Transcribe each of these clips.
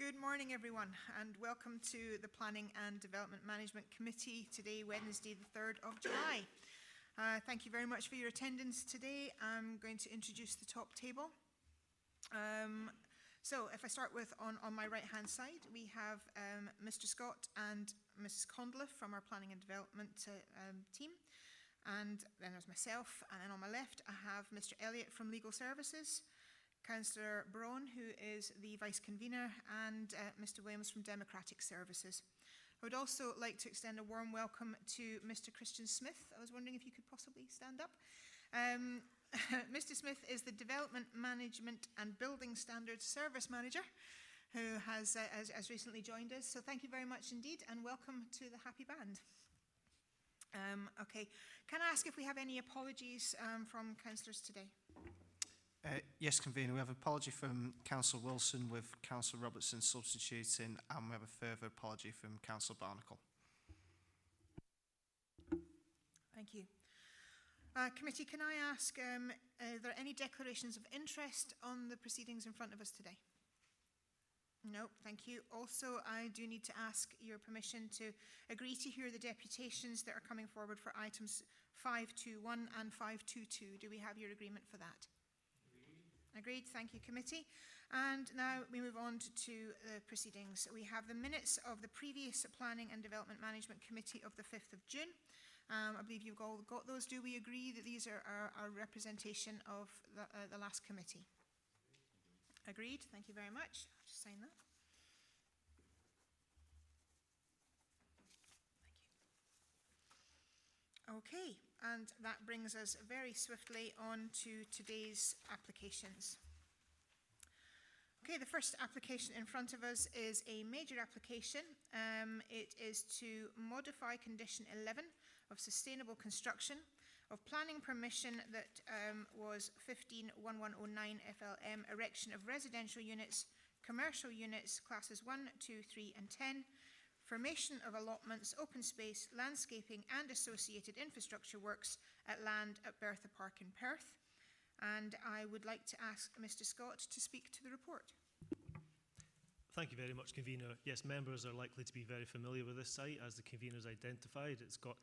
Good morning, everyone, and welcome to the Planning and Development Management Committee today, Wednesday, the 3rd of July. Thank you very much for your attendance today. I'm going to introduce the top table. So if I start with on my right-hand side, we have Mr. Scott and Mrs. Condliffe from our Planning and Development team. And then there's myself, and then on my left I have Mr. Elliott from Legal Services, Councillor Braun, who is the Vice Convener, and Mr. Williams from Democratic Services. I would also like to extend a warm welcome to Mr. Christian Smith. I was wondering if you could possibly stand up. Mr. Smith is the Development Management and Building Standards Service Manager, who has recently joined us. So thank you very much indeed, and welcome to the Happy Band. Okay, can I ask if we have any apologies from councillors today? Yes, Convener. We have an apology from Councillor Wilson with Councillor Robertson substituting, and we have a further apology from Councillor Barnacle. Thank you. Committee, can I ask, are there any declarations of interest on the proceedings in front of us today? No, thank you. Also, I do need to ask your permission to agree to hear the deputations that are coming forward for items 521 and 522. Do we have your agreement for that? Agreed. Thank you, committee. And now we move on to the proceedings. We have the minutes of the previous Planning and Development Management Committee of the 5th of June. I believe you've all got those. Do we agree that these are our representation of the last committee? Agreed. Thank you very much. I'll just sign that. Okay, and that brings us very swiftly on to today's applications. Okay, the first application in front of us is a major application. It is to modify Condition 11 of Sustainable Construction of planning permission that was 151109 FLM, erection of residential units, commercial units, classes 1, 2, 3 and 10, formation of allotments, open space, landscaping and associated infrastructure works at land at Bertha Park in Perth. And I would like to ask Mr. Scott to speak to the report. Thank you very much, Convener. Yes, members are likely to be very familiar with this site. As the Convener's identified, it's got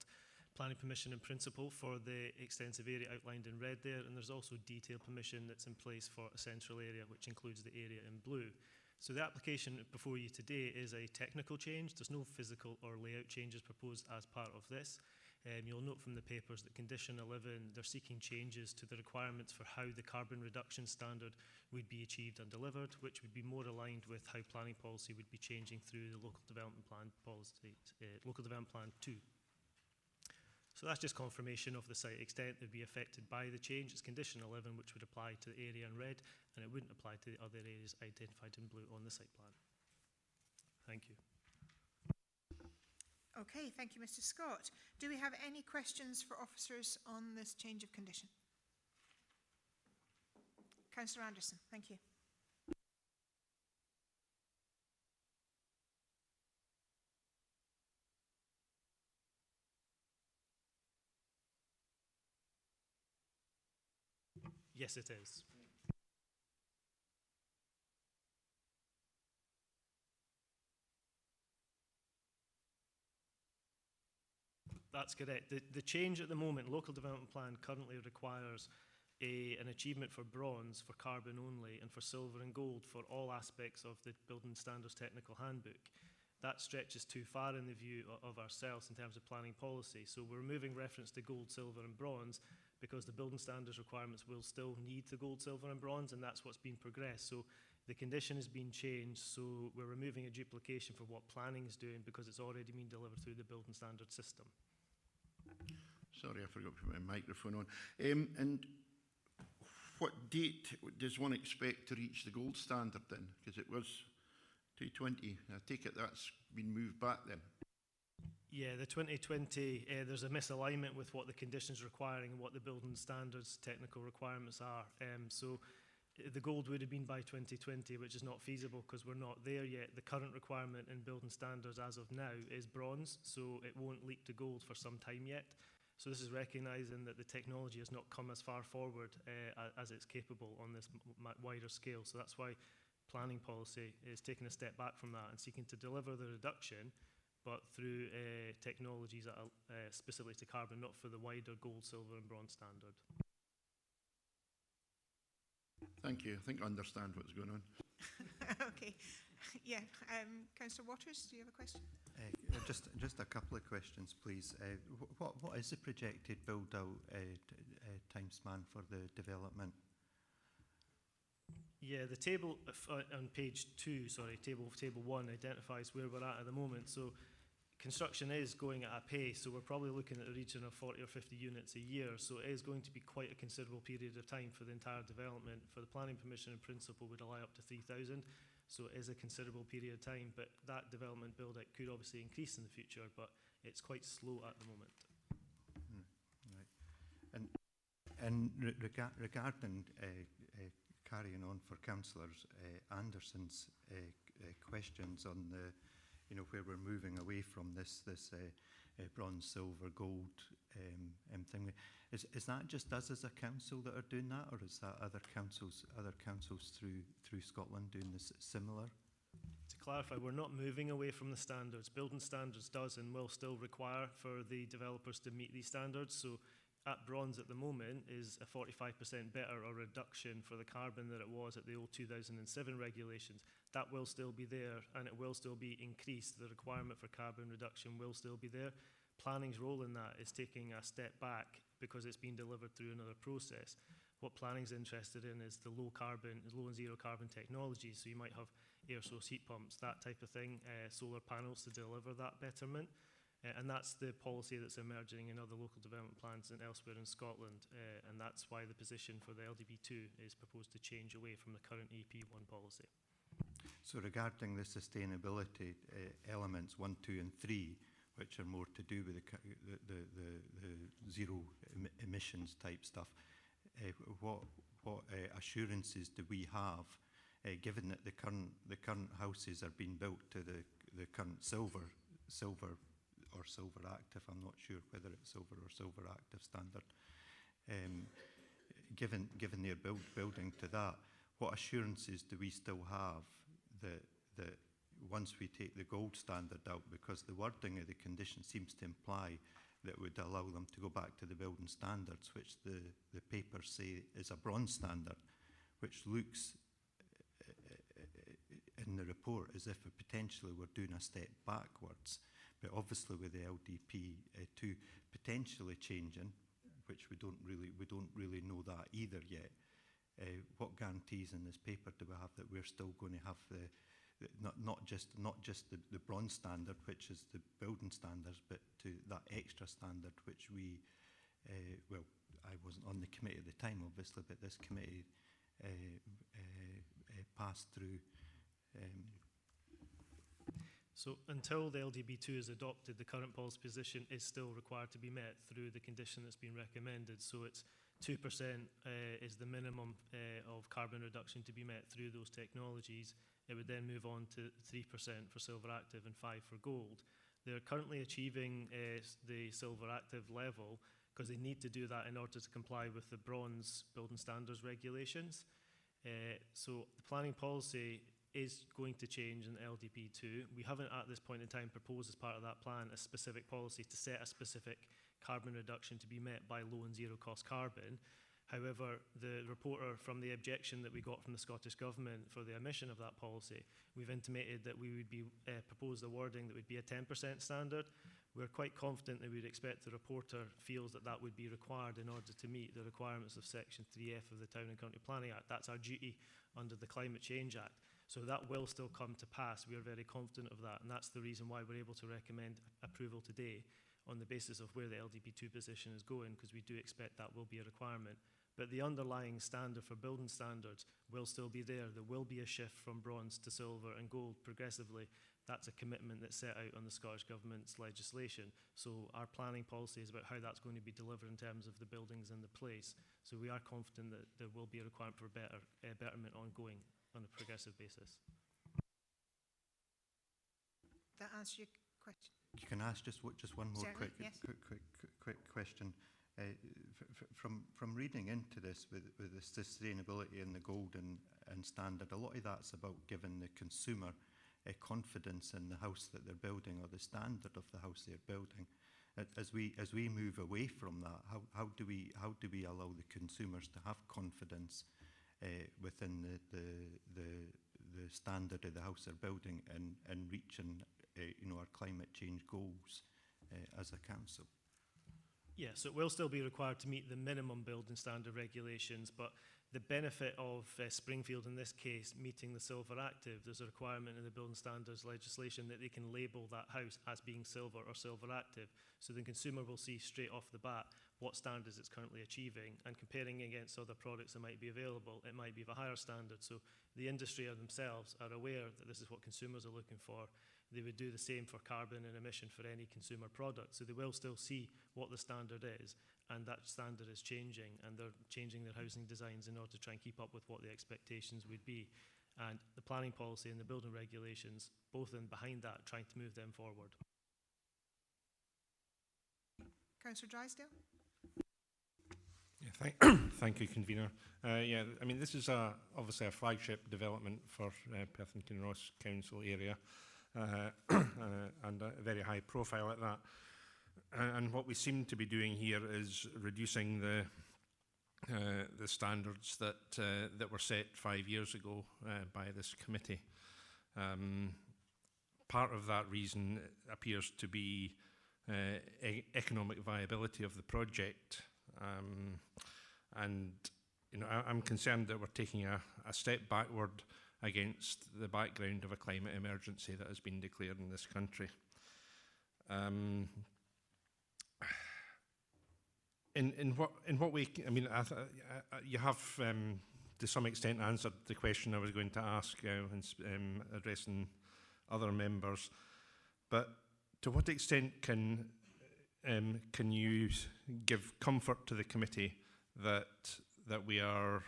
planning permission in principle for the extensive area outlined in red there, and there's also detailed permission that's in place for a central area, which includes the area in blue. So the application before you today is a technical change. There's no physical or layout changes proposed as part of this. You'll note from the papers that Condition 11, they're seeking changes to the requirements for how the carbon reduction standard would be achieved and delivered, which would be more aligned with how planning policy would be changing through the Local Development Plan policy, Local Development Plan 2. So that's just confirmation of the site extent that would be affected by the change. It's Condition 11, which would apply to the area in red, and it wouldn't apply to the other areas identified in blue on the site plan. Thank you. Okay, thank you, Mr. Scott. Do we have any questions for officers on this change of condition? Councillor Anderson, thank you. Yes, it is. That's correct. The change at the moment, Local Development Plan currently requires an achievement for bronze for carbon only and for silver and gold for all aspects of the Building Standards Technical Handbook. That stretches too far in the view of ourselves in terms of planning policy. So we're removing reference to gold, silver and bronze because the building standards requirements will still need the gold, silver and bronze, and that's what's been progressed. So the condition has been changed, so we're removing a duplication for what planning is doing because it's already been delivered through the building standard system. Sorry, I forgot to put my microphone on. And what date does one expect to reach the gold standard then? Because it was 2020. I take it that's been moved back then. Yeah, the 2020, there's a misalignment with what the conditions requiring and what the building standards technical requirements are. So the gold would have been by 2020, which is not feasible because we're not there yet. The current requirement in building standards as of now is bronze, so it won't leak to gold for some time yet. So this is recognising that the technology has not come as far forward as it's capable on this wider scale. So that's why planning policy is taking a step back from that and seeking to deliver the reduction, but through technologies that are specifically to carbon, not for the wider gold, silver and bronze standard. Thank you. I think I understand what's going on. Okay. Yeah. Councillor Waters, do you have a question? Just a couple of questions, please. What is the projected build-out time span for the development? Yeah, the table on page 2, sorry, table 1 identifies where we're at the moment. So construction is going at a pace, so we're probably looking at the region of 40 or 50 units a year. So it is going to be quite a considerable period of time for the entire development. For the planning permission in principle would allow up to 3,000. So it is a considerable period of time, but that development build-out could obviously increase in the future, but it's quite slow at the moment. Right. And regarding carrying on for Councillors Anderson's questions on the, where we're moving away from this bronze, silver, gold thing. Is that just us as a council that are doing that, or is that other councils through Scotland doing this similar? To clarify, we're not moving away from the standards. Building standards does and will still require for the developers to meet these standards. So at bronze at the moment is a 45% better or reduction for the carbon that it was at the old 2007 regulations. That will still be there, and it will still be increased. The requirement for carbon reduction will still be there. Planning's role in that is taking a step back because it's been delivered through another process. What planning's interested in is the low and zero carbon technologies. So you might have air source heat pumps, that type of thing, solar panels to deliver that betterment. And that's the policy that's emerging in other local development plans and elsewhere in Scotland. And that's why the position for the LDB2 is proposed to change away from the current EP1 policy. So regarding the sustainability elements 1, 2 and 3, which are more to do with the zero emissions type stuff, what assurances do we have, given that the current houses are being built to the current silver or silver active, I'm not sure whether it's silver or silver active standard, given their building to that, what assurances do we still have that once we take the gold standard out, because the wording of the condition seems to imply that would allow them to go back to the building standards, which the papers say is a bronze standard, which looks in the report as if potentially we're doing a step backwards. But obviously with the LDP2 potentially changing, which we don't really know that either yet. What guarantees in this paper do we have that we're still going to have not just the bronze standard, which is the building standards, but to that extra standard which we, well, I wasn't on the committee at the time, obviously, but this committee passed through. So until the LDB2 is adopted, the current policy position is still required to be met through the condition that's been recommended. So it's 2% is the minimum of carbon reduction to be met through those technologies. It would then move on to 3% for silver active and 5% for gold. They're currently achieving the silver active level because they need to do that in order to comply with the bronze building standards regulations. So the planning policy is going to change in LDP2. We haven't at this point in time proposed as part of that plan a specific policy to set a specific carbon reduction to be met by low and zero cost carbon. However, the reporter from the objection that we got from the Scottish Government for the omission of that policy, we've intimated that we would be propose a wording that would be a 10% standard. We're quite confident that we'd expect the reporter feels that that would be required in order to meet the requirements of Section 3F of the Town and County Planning Act. That's our duty under the Climate Change Act. So that will still come to pass. We are very confident of that, and that's the reason why we're able to recommend approval today on the basis of where the LDP2 position is going, because we do expect that will be a requirement. But the underlying standard for building standards will still be there. There will be a shift from bronze to silver and gold progressively. That's a commitment that's set out on the Scottish Government's legislation. So our planning policy is about how that's going to be delivered in terms of the buildings and the place. So we are confident that there will be a requirement for betterment ongoing on a progressive basis. That answer your question? You can ask just one more Certainly, quick question. From reading into this with the sustainability and the golden and standard. A lot of that's about giving the consumer confidence in the house that they're building or the standard of the house they're building. As we move away from that, how do we allow the consumers to have confidence within the standard of the house they're building and reaching our climate change goals as a council? Yes, it will still be required to meet the minimum building standard regulations, but the benefit of Springfield in this case meeting the Silver Active, there's a requirement in the building standards legislation that they can label that house as being Silver or Silver Active, so the consumer will see straight off the bat what standards it's currently achieving, and comparing against other products that might be available, it might be of a higher standard. So the industry themselves are aware that this is what consumers are looking for. They would do the same for carbon and emission for any consumer product. So they will still see what the standard is, and that standard is changing, and they're changing their housing designs in order to try and keep up with what the expectations would be. And the planning policy and the building regulations, both in behind that, trying to move them forward. Councillor Drysdale? Yeah, thank you, Convener. Yeah, I mean, this is obviously a flagship development for Perth Kinross Council area, and a very high profile at that. And what we seem to be doing here is reducing the standards that were set 5 years ago by this committee. Part of that reason appears to be economic viability of the project. And I'm concerned that we're taking a step backward against the background of a climate emergency that has been declared in this country. In what way? I mean, you have to some extent answered the question I was going to ask when addressing other members, but to what extent can you give comfort to the committee that we are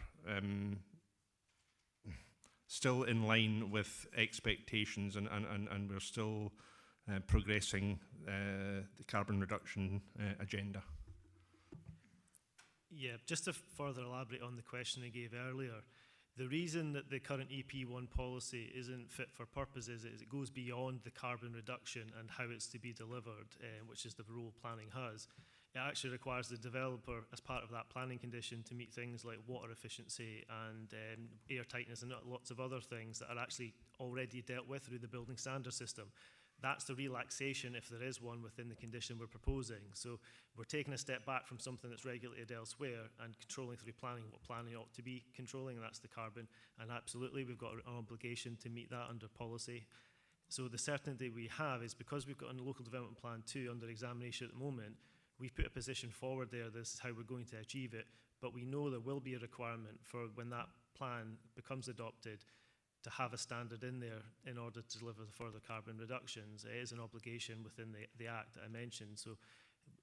still in line with expectations and we're still progressing the carbon reduction agenda? Yeah, just to further elaborate on the question I gave earlier, the reason that the current EP1 policy isn't fit for purpose is it goes beyond the carbon reduction and how it's to be delivered, which is the role planning has. It actually requires the developer, as part of that planning condition, to meet things like water efficiency and air tightness and lots of other things that are actually already dealt with through the building standard system. That's the relaxation, if there is one, within the condition we're proposing. So we're taking a step back from something that's regulated elsewhere and controlling through planning what planning ought to be controlling, and that's the carbon. And absolutely, we've got an obligation to meet that under policy. So the certainty we have is because we've got a local development plan 2 under examination at the moment, we've put a position forward there, this is how we're going to achieve it, but we know there will be a requirement for when that plan becomes adopted to have a standard in there in order to deliver the further carbon reductions. It is an obligation within the Act that I mentioned. So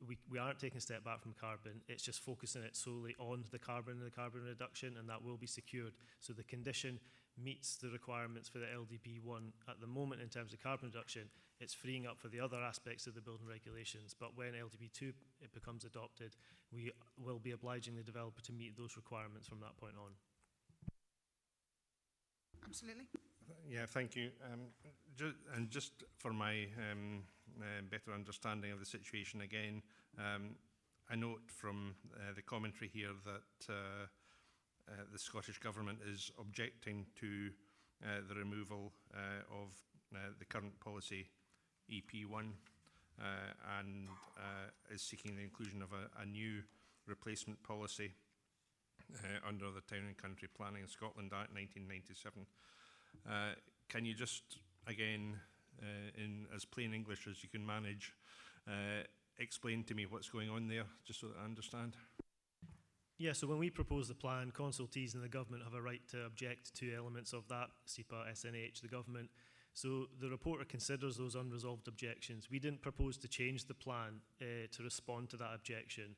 we aren't taking a step back from carbon, it's just focusing it solely on the carbon and the carbon reduction, and that will be secured. So the condition meets the requirements for the LDP1 at the moment in terms of carbon reduction. It's freeing up for the other aspects of the building regulations, but when LDP2 it becomes adopted, we will be obliging the developer to meet those requirements from that point on. Absolutely. Yeah, thank you. And just for my better understanding of the situation again, I note from the commentary here that the Scottish Government is objecting to the removal of the current policy EP1 and is seeking the inclusion of a new replacement policy under the Town and Country Planning in Scotland Act 1997. Can you just, again, in as plain English as you can manage, explain to me what's going on there, just so that I understand? Yeah, so when we propose the plan, consultees and the government have a right to object to elements of that, SEPA, SNH, the government. So the reporter considers those unresolved objections. We didn't propose to change the plan to respond to that objection.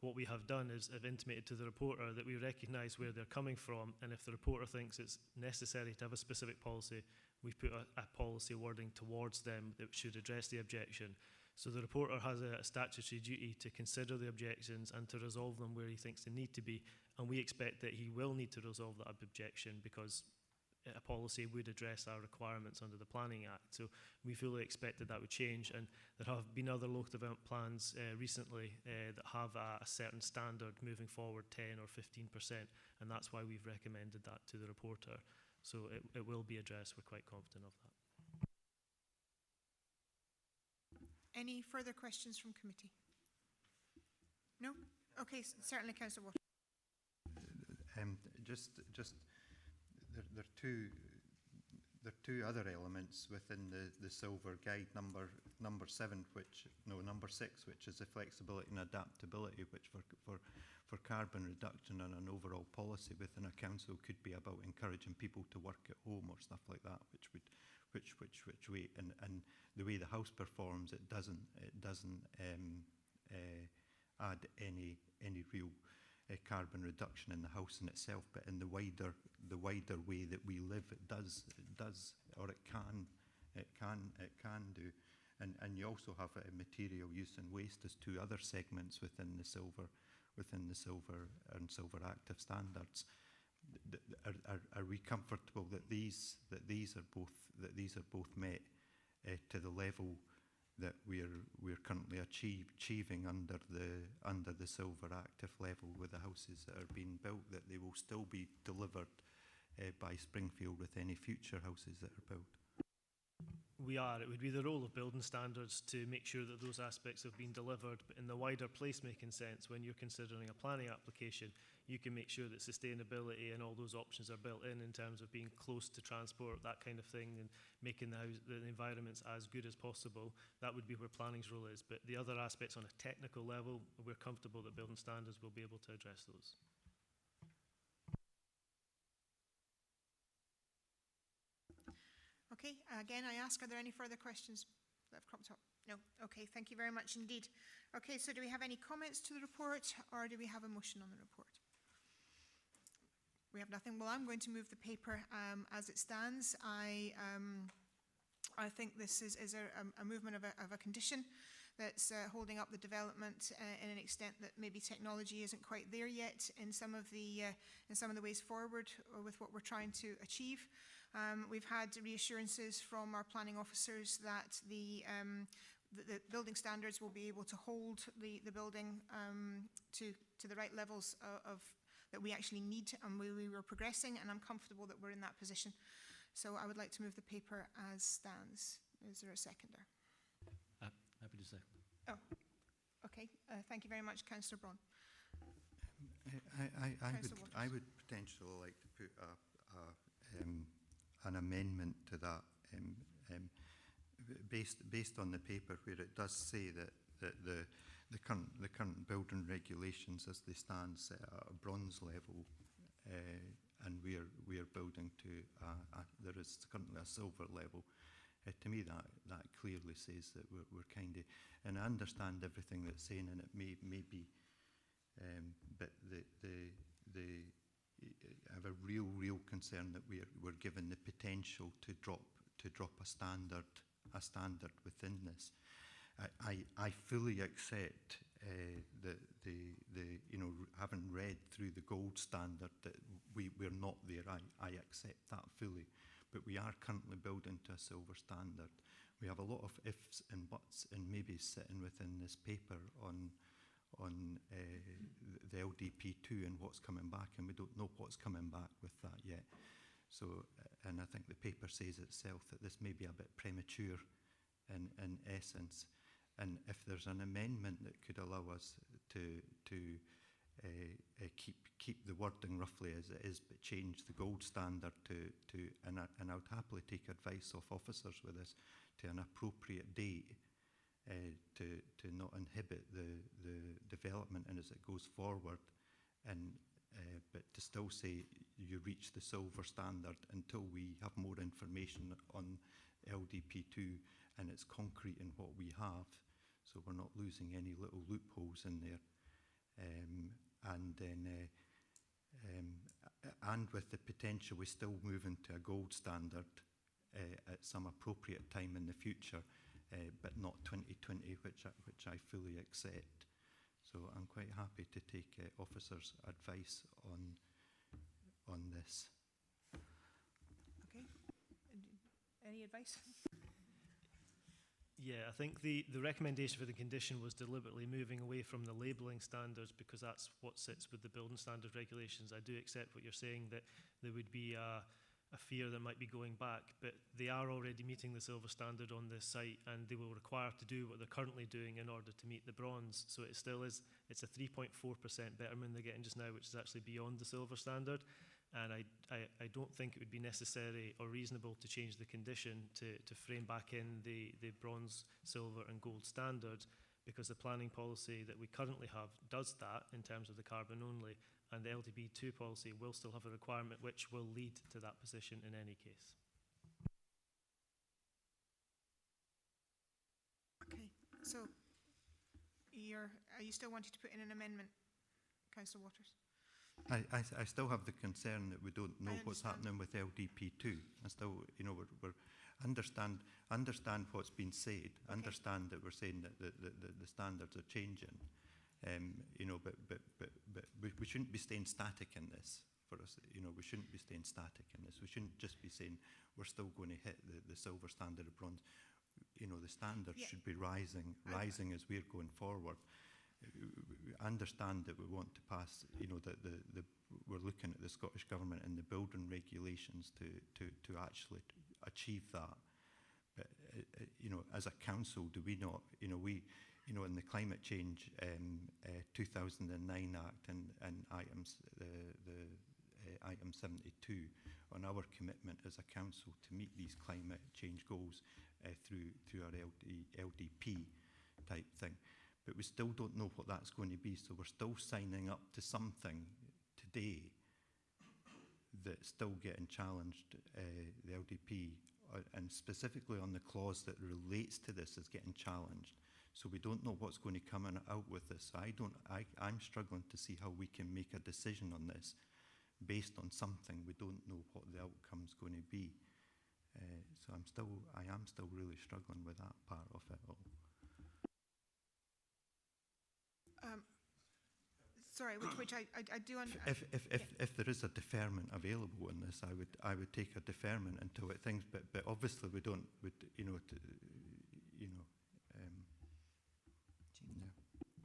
What we have done is have intimated to the reporter that we recognise where they're coming from, and if the reporter thinks it's necessary to have a specific policy, we've put a policy wording towards them that should address the objection. So the reporter has a statutory duty to consider the objections and to resolve them where he thinks they need to be, and we expect that he will need to resolve that objection because a policy would address our requirements under the Planning Act. So we fully expected that would change, and there have been other local development plans recently that have a certain standard moving forward, 10 or 15%, and that's why we've recommended that to the reporter. So it will be addressed, we're quite confident of that. Any further questions from committee? No? Okay, certainly, Councillor Watt. There are two other elements within the silver guide, number 6, which is the flexibility and adaptability, which for carbon reduction and an overall policy within a council could be about encouraging people to work at home or stuff like that, which we and the way the house performs, it doesn't add any real carbon reduction in the house in itself, but in the wider way that we live, it does, or it can do. And you also have material use and waste as two other segments within the silver and silver active standards. Are we comfortable that these are both met to the level that we're currently achieving under the silver active level with the houses that are being built, that they will still be delivered by Springfield with any future houses that are built? We are. It would be the role of building standards to make sure that those aspects have been delivered, but in the wider placemaking sense, when you're considering a planning application, you can make sure that sustainability and all those options are built in terms of being close to transport, that kind of thing, and making the environments as good as possible. That would be where planning's role is. But the other aspects on a technical level, we're comfortable that building standards will be able to address those. Okay, again, I ask, are there any further questions that have cropped up? No. Okay, thank you very much indeed. Okay, so do we have any comments to the report, or do we have a motion on the report? We have nothing. Well, I'm going to move the paper as it stands. I think this is a movement of a condition that's holding up the development in an extent that maybe technology isn't quite there yet in some of the ways forward with what we're trying to achieve. We've had reassurances from our planning officers that the building standards will be able to hold the building to the right levels of that we actually need, and we were progressing, and I'm comfortable that we're in that position. So I would like to move the paper as stands. Is there a seconder? Happy to second. Oh, okay. Thank you very much, Councillor Braun. I would potentially like to put an amendment to that based on the paper, where it does say that the current building regulations as they stand set at a bronze level, and we are building to there is currently a silver level. To me, that clearly says that we're kind of, and I understand everything that's saying, and it may be, but I have a real concern that we're given the potential to drop a standard within this. I fully accept having read through the gold standard, that we're not there. I accept that fully, but we are currently building to a silver standard. We have a lot of ifs and buts and maybes sitting within this paper on the LDP2 and what's coming back, and we don't know what's coming back with that yet. So, and I think the paper says itself that this may be a bit premature in essence. And if there's an amendment that could allow us to keep the wording roughly as it is, but change the gold standard and I would happily take advice off officers with this, to an appropriate date, to not inhibit the development and as it goes forward, and but to still say you reach the silver standard until we have more information on LDP2 and it's concrete in what we have, so we're not losing any little loopholes in there. And then and with the potential we still move into a gold standard at some appropriate time in the future, but not 2020, which I fully accept. So I'm quite happy to take officers' advice on this. Okay. Any advice? Yeah, I think the recommendation for the condition was deliberately moving away from the labelling standards because that's what sits with the building standard regulations. I do accept what you're saying, that there would be a fear that might be going back, but they are already meeting the silver standard on this site, and they will require to do what they're currently doing in order to meet the bronze. So it still is, it's a 3.4% betterment they're getting just now, which is actually beyond the silver standard. And I don't think it would be necessary or reasonable to change the condition to frame back in the bronze, silver and gold standard, because the planning policy that we currently have does that in terms of the carbon only, and the LDB2 policy will still have a requirement which will lead to that position in any case. Okay, so are you still wanting to put in an amendment, Councillor Waters? I still have the concern that we don't know what's happening with LDP2. I still, you know, we're understand what's been said, okay. Understand that we're saying that the standards are changing, you know, but we shouldn't be staying static in this. For us, you know, we shouldn't be staying static in this. We shouldn't just be saying we're still going to hit the silver standard of bronze. You know, the standards should be rising as we're going forward. We understand that we want to pass, you know, that we're looking at the Scottish Government and the building regulations to actually achieve that. But, you know, as a council, do we not, you know, you know, in the Climate Change 2009 Act and items, item 72, on our commitment as a council to meet these climate change goals through our LDP type thing. But we still don't know what that's going to be, so we're still signing up to something today that's still getting challenged, the LDP, and specifically on the clause that relates to this is getting challenged. So we don't know what's going to come out with this. I'm struggling to see how we can make a decision on this based on something we don't know what the outcome's going to be. So I am still really struggling with that part of it all. Sorry, which I do understand. If there is a deferment available in this, I would take a deferment until it things. But obviously we don't.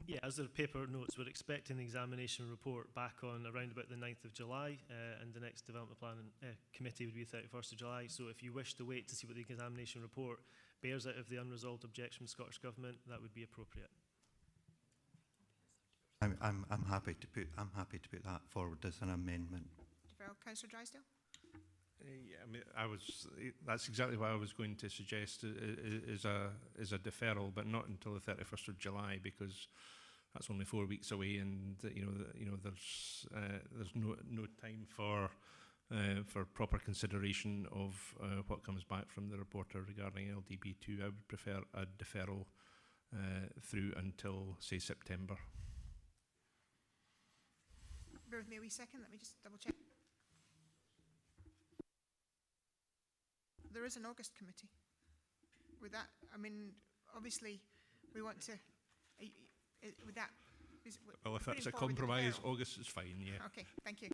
Yeah, as the paper notes, we're expecting the examination report back on around about the 9th of July, and the next development plan committee would be the 31st of July. So if you wish to wait to see what the examination report bears out of the unresolved objection from the Scottish Government, that would be appropriate. I'm happy to put that forward as an amendment. Councillor Drysdale. Yeah, I mean, that's exactly what I was going to suggest is a deferral, but not until the 31st of July, because that's only 4 weeks away, and there's no time for proper consideration of what comes back from the reporter regarding LDB2. I would prefer a deferral through until, say, September. Bear with me a wee second, let me just double check. There is an August committee. With that, I mean, obviously, we want to, with that... Well, if that's a compromise, August is fine, yeah. Okay, thank you.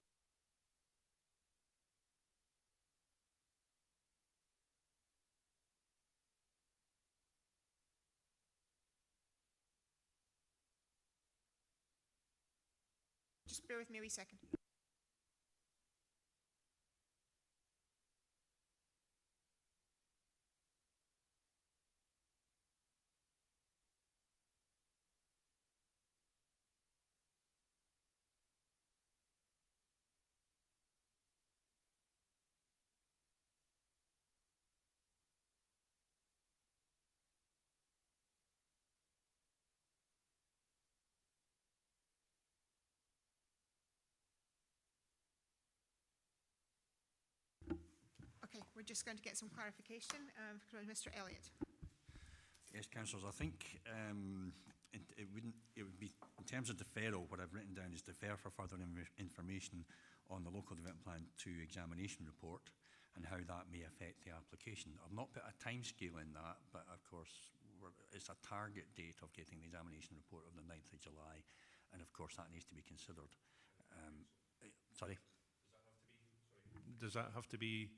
Just bear with me a wee second. Okay, we're just going to get some clarification from Mr. Elliott. Yes, councillors, I think it would be, in terms of deferral, what I've written down is defer for further information on the local development plan to examination report. and how that may affect the application. I've not put a timescale in that, but of course it's a target date of getting the examination report on the 9th of July, and of course that needs to be considered. Sorry? Does that have to be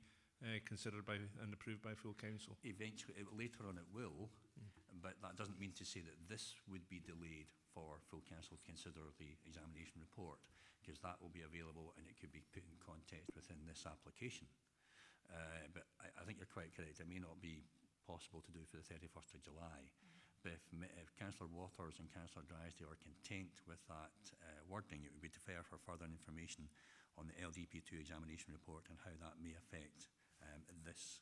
considered by and approved by full council? Eventually, later on it will, but that doesn't mean to say that this would be delayed for full council to consider the examination report, because that will be available and it could be put in context within this application. But I think you're quite correct. It may not be possible to do for the 31st of July, but if Councillor Waters and Councillor Drysdale are content with that wording, it would be to defer for further information on the LDP2 examination report and how that may affect this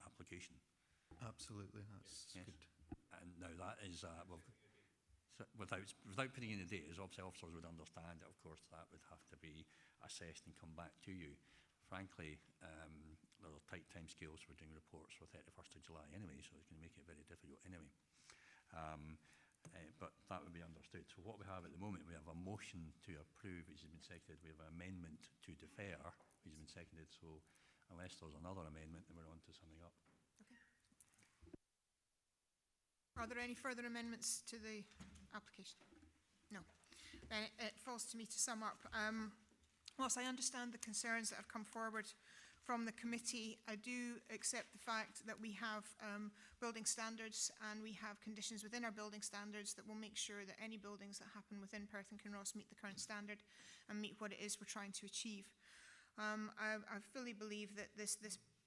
application. Absolutely, that's Yes. good. And now that is, well, so without putting in the date, as obviously officers would understand it, of course, that would have to be assessed and come back to you. Frankly, there are tight time scales for doing reports for 31st of July anyway, so it's going to make it very difficult anyway. But that would be understood. So what we have at the moment, we have a motion to approve, which has been seconded. We have an amendment to defer, which has been seconded. So unless there's another amendment, then we're on to summing up. Are there any further amendments to the application? No. Then it falls to me to sum up. Whilst I understand the concerns that have come forward from the committee, I do accept the fact that we have building standards and we have conditions within our building standards that will make sure that any buildings that happen within Perth and Kinross meet the current standard and meet what it is we're trying to achieve. I fully believe that this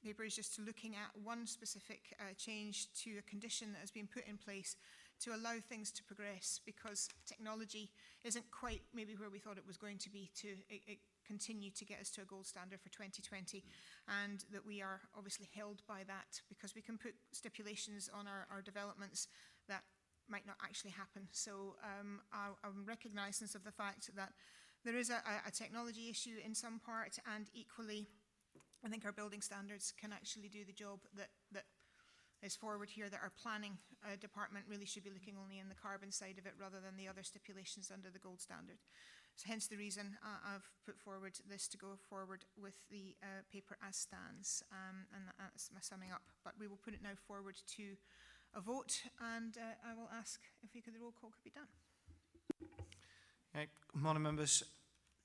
paper is just looking at one specific change to a condition that has been put in place to allow things to progress, because technology isn't quite maybe where we thought it was going to be to continue to get us to a gold standard for 2020, and that we are obviously held by that because we can put stipulations on our developments that might not actually happen. So I'm recognisance of the fact that there is a technology issue in some part, and equally I think our building standards can actually do the job that is forward here, that our planning department really should be looking only in the carbon side of it rather than the other stipulations under the gold standard. So hence the reason I've put forward this to go forward with the paper as stands, and that's my summing up. But we will put it now forward to a vote, and I will ask if the roll call could be done. Okay. Good morning, members.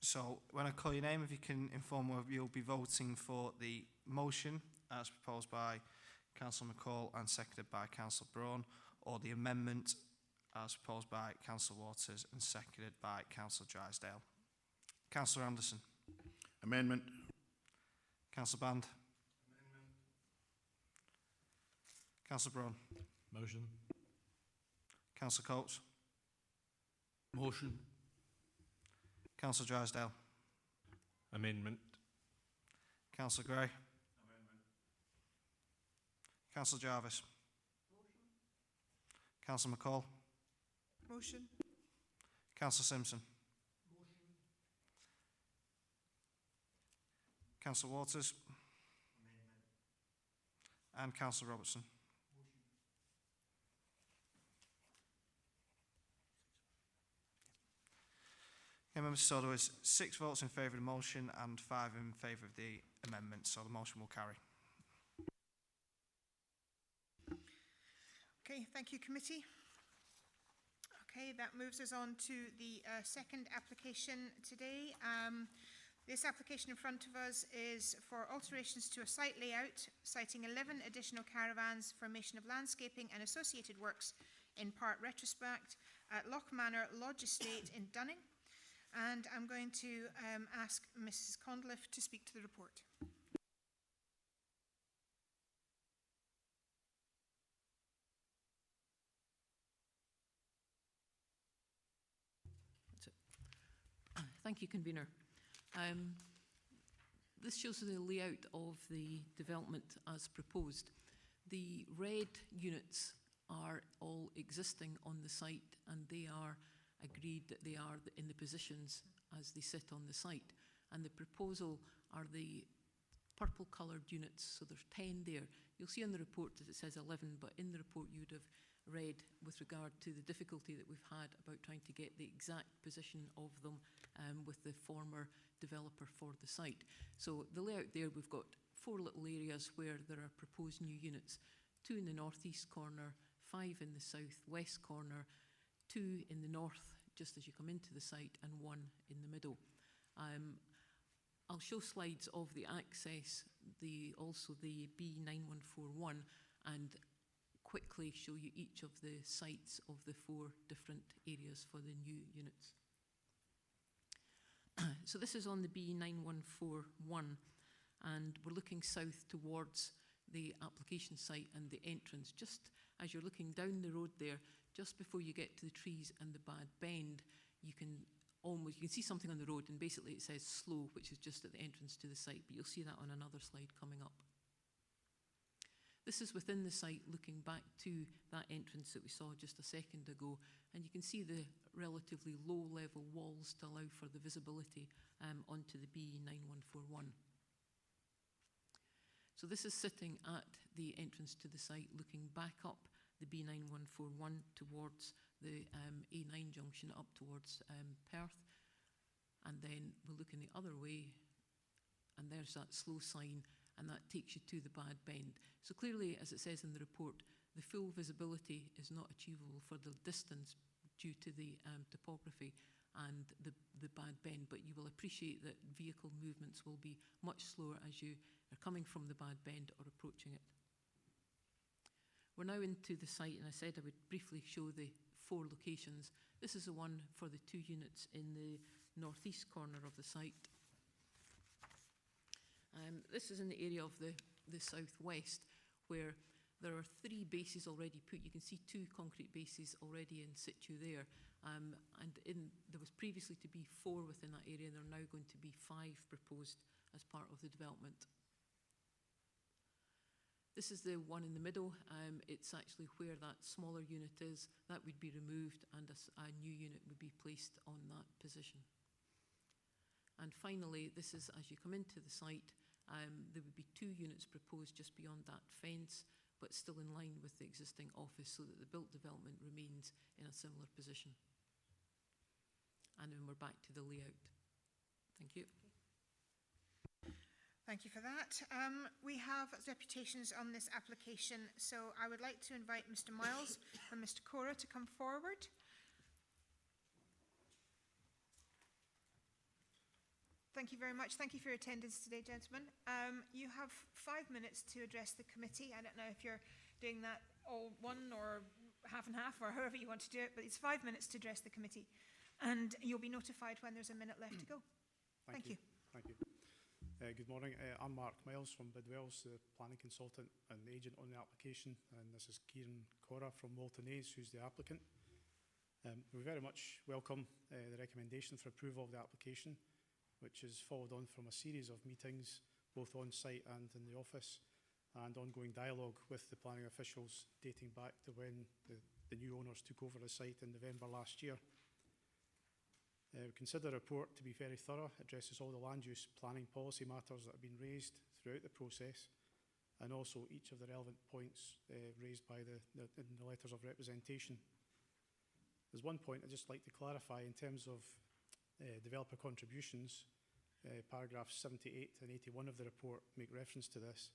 So when I call your name, if you can inform whether you'll be voting for the motion as proposed by Councillor McCall and seconded by Councillor Braun, or the amendment as proposed by Councillor Waters and seconded by Councillor Drysdale. Councillor Anderson. Amendment. Councillor Band. Amendment. Councillor Braun. Motion. Councillor Coates. Motion. Councillor Drysdale. Amendment. Councillor Gray. Amendment. Councillor Jarvis. Motion. Councillor McCall. Motion. Councillor Simpson. Motion. Councillor Waters. Amendment. And Councillor Robertson. Okay, members, so there was 6 votes in favour of the motion and 5 in favour of the amendment, so the motion will carry. Okay, thank you, committee. Okay, that moves us on to the second application today. This application in front of us is for alterations to a site layout, citing 11 additional caravans, formation of landscaping and associated works in part retrospect at Loch Manor Lodge Estate in Dunning. And I'm going to ask Mrs. Condliffe to speak to the report. Thank you, Convener. This shows the layout of the development as proposed. The red units are all existing on the site, and they are agreed that they are in the positions as they sit on the site. And the proposal are the purple coloured units, so there's 10 there. You'll see on the report that it says 11, but in the report you would have read with regard to the difficulty that we've had about trying to get the exact position of them with the former developer for the site. So the layout there, we've got 4 little areas where there are proposed new units, 2 in the northeast corner, 5 in the southwest corner, 2 in the north just as you come into the site, and 1 in the middle. I'll show slides of the access, also the B9141, and quickly show you each of the sites of the 4 different areas for the new units. So this is on the B9141, and we're looking south towards the application site and the entrance. Just as you're looking down the road there, just before you get to the trees and the bad bend, you can see something on the road, and basically it says slow, which is just at the entrance to the site, but you'll see that on another slide coming up. This is within the site, looking back to that entrance that we saw just a second ago, and you can see the relatively low level walls to allow for the visibility onto the B9141. So this is sitting at the entrance to the site, looking back up the B9141 towards the A9 junction up towards Perth, and then we're looking the other way, and there's that slow sign, and that takes you to the bad bend. So clearly, as it says in the report, the full visibility is not achievable for the distance due to the topography and the bad bend, but you will appreciate that vehicle movements will be much slower as you are coming from the bad bend or approaching it. We're now into the site, and I said I would briefly show the 4 locations. This is the one for the 2 units in the northeast corner of the site. This is in the area of the southwest, where there are 3 bases already put. You can see 2 concrete bases already in situ there, and there was previously to be 4 within that area, and there are now going to be 5 proposed as part of the development. This is the one in the middle. It's actually where that smaller unit is. That would be removed, and a new unit would be placed on that position. And finally, this is as you come into the site, there would be 2 units proposed just beyond that fence, but still in line with the existing office, so that the built development remains in a similar position. And then we're back to the layout. Thank you. Thank you for that. We have deputations on this application, so I would like to invite Mr. Miles and Mr. Cora to come forward. Thank you very much. Thank you for your attendance today, gentlemen. You have 5 minutes to address the committee. I don't know if you're doing that all one or half and half, or however you want to do it, but it's 5 minutes to address the committee, and you'll be notified when there's a minute left to go. Thank you. Thank you. Good morning. I'm Mark Miles from Bidwells, the planning consultant and agent on the application, and this is Kieran Cora from Walton A's, who's the applicant. We very much welcome the recommendation for approval of the application, which is followed on from a series of meetings, both on site and in the office, and ongoing dialogue with the planning officials dating back to when the new owners took over the site in November last year. We consider the report to be very thorough, addresses all the land use planning policy matters that have been raised throughout the process, and also each of the relevant points raised by in the letters of representation. There's one point I'd just like to clarify in terms of developer contributions. Paragraphs 78 and 81 of the report make reference to this,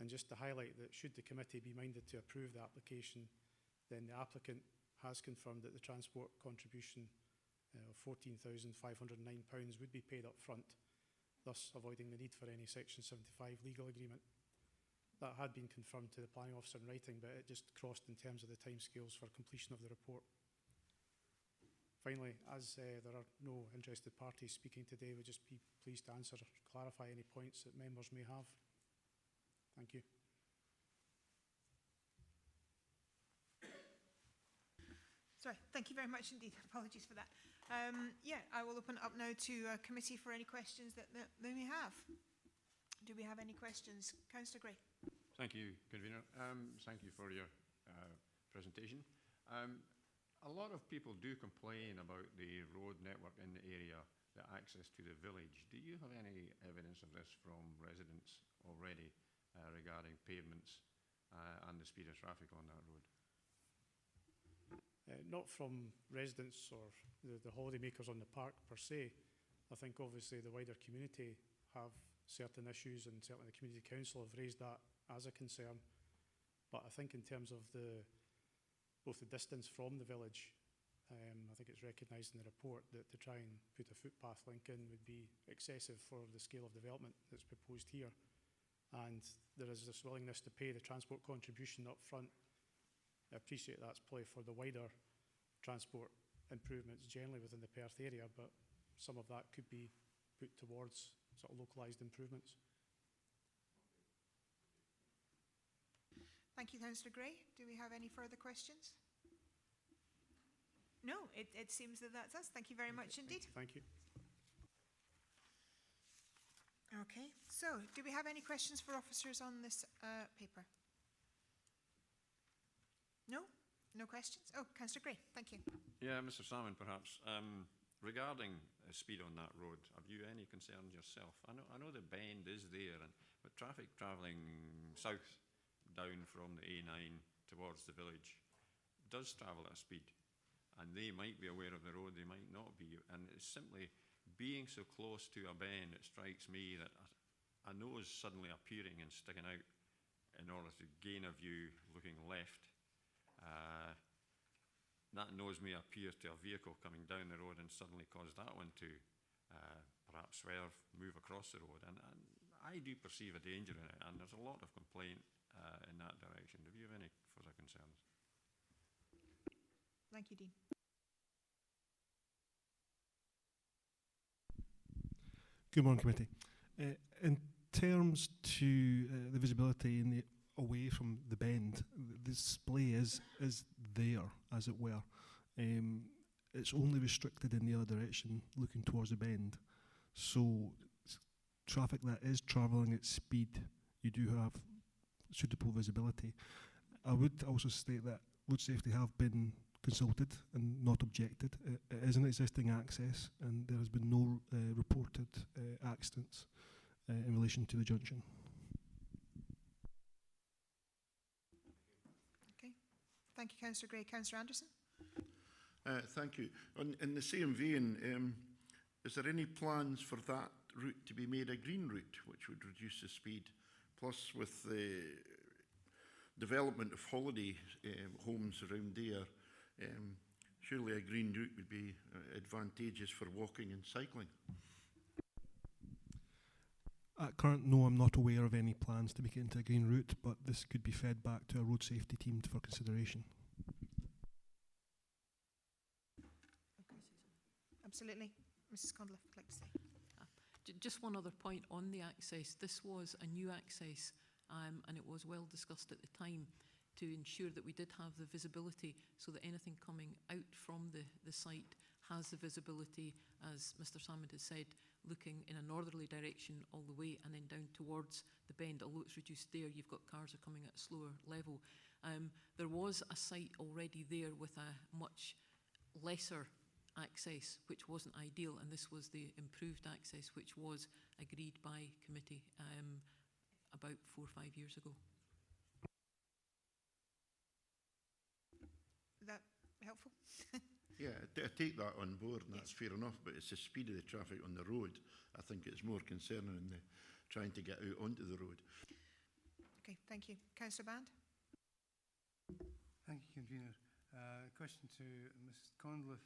and just to highlight that should the committee be minded to approve the application, then the applicant has confirmed that the transport contribution of £14,509 would be paid up front, thus avoiding the need for any Section 75 legal agreement. That had been confirmed to the planning officer in writing, but it just crossed in terms of the timescales for completion of the report. Finally, as there are no interested parties speaking today, we'd just be pleased to answer or clarify any points that members may have. Thank you. Sorry, thank you very much indeed. Apologies for that. I will open it up now to a committee for any questions that they may have. Do we have any questions? Councillor Gray. Thank you, Convener. Thank you for your presentation. A lot of people do complain about the road network in the area the access to the village. Do you have any evidence of this from residents already regarding pavements and the speed of traffic on that road? Not from residents or the holidaymakers on the park per se. I think obviously the wider community have certain issues, and certainly the Community Council have raised that as a concern. But I think in terms of both the distance from the village, I think it's recognised in the report that to try and put a footpath link in would be excessive for the scale of development that's proposed here. And there is this willingness to pay the transport contribution up front. I appreciate that's probably for the wider transport improvements generally within the Perth area, but some of that could be put towards sort of localised improvements. Thank you, Councillor Gray. Do we have any further questions? No, it seems that that's us. Thank you very much indeed. Thank you. Okay, so do we have any questions for officers on this paper? No? No questions? Oh, Councillor Gray, thank you. Yeah, Mr. Salmon, perhaps. Regarding speed on that road, have you any concerns yourself? I know the bend is there, but traffic travelling south down from the A9 towards the village does travel at a speed, and they might be aware of the road, they might not be, and it's simply being so close to a bend, it strikes me that a nose suddenly appearing and sticking out in order to gain a view looking left, that nose may appear to a vehicle coming down the road and suddenly cause that one to perhaps swerve, move across the road. And I do perceive a danger in it, and there's a lot of complaint in that direction. Do you have any further concerns? Thank you, Dean. Good morning, committee. In terms to the visibility in the away from the bend, the display is there, as it were. It's only restricted in the other direction, looking towards the bend. So traffic that is travelling at speed, you do have suitable visibility. I would also state that road safety have been consulted and not objected. It is an existing access, and there has been no reported accidents in relation to the junction. Okay, thank you, Councillor Gray. Councillor Anderson? Thank you. In the same vein, is there any plans for that route to be made a green route, which would reduce the speed? Plus, with the development of holiday homes around there, surely a green route would be advantageous for walking and cycling. At current, no, I'm not aware of any plans to make it into a green route, but this could be fed back to a road safety team for consideration. Absolutely. Mrs. Conliffe would like to say. Just one other point on the access. This was a new access, and it was well discussed at the time to ensure that we did have the visibility so that anything coming out from the site has the visibility, as Mr. Salmond has said, looking in a northerly direction all the way and then down towards the bend. Although it's reduced there, you've got cars are coming at a slower level. There was a site already there with a much lesser access, which wasn't ideal, and this was the improved access, which was agreed by committee about 4 or 5 years ago. Is that helpful? Yeah, I take that on board, and that's fair enough, but it's the speed of the traffic on the road. I think it's more concerning than trying to get out onto the road. Okay, thank you. Councillor Band? Thank you, Convener. Question to Mrs. Conliffe.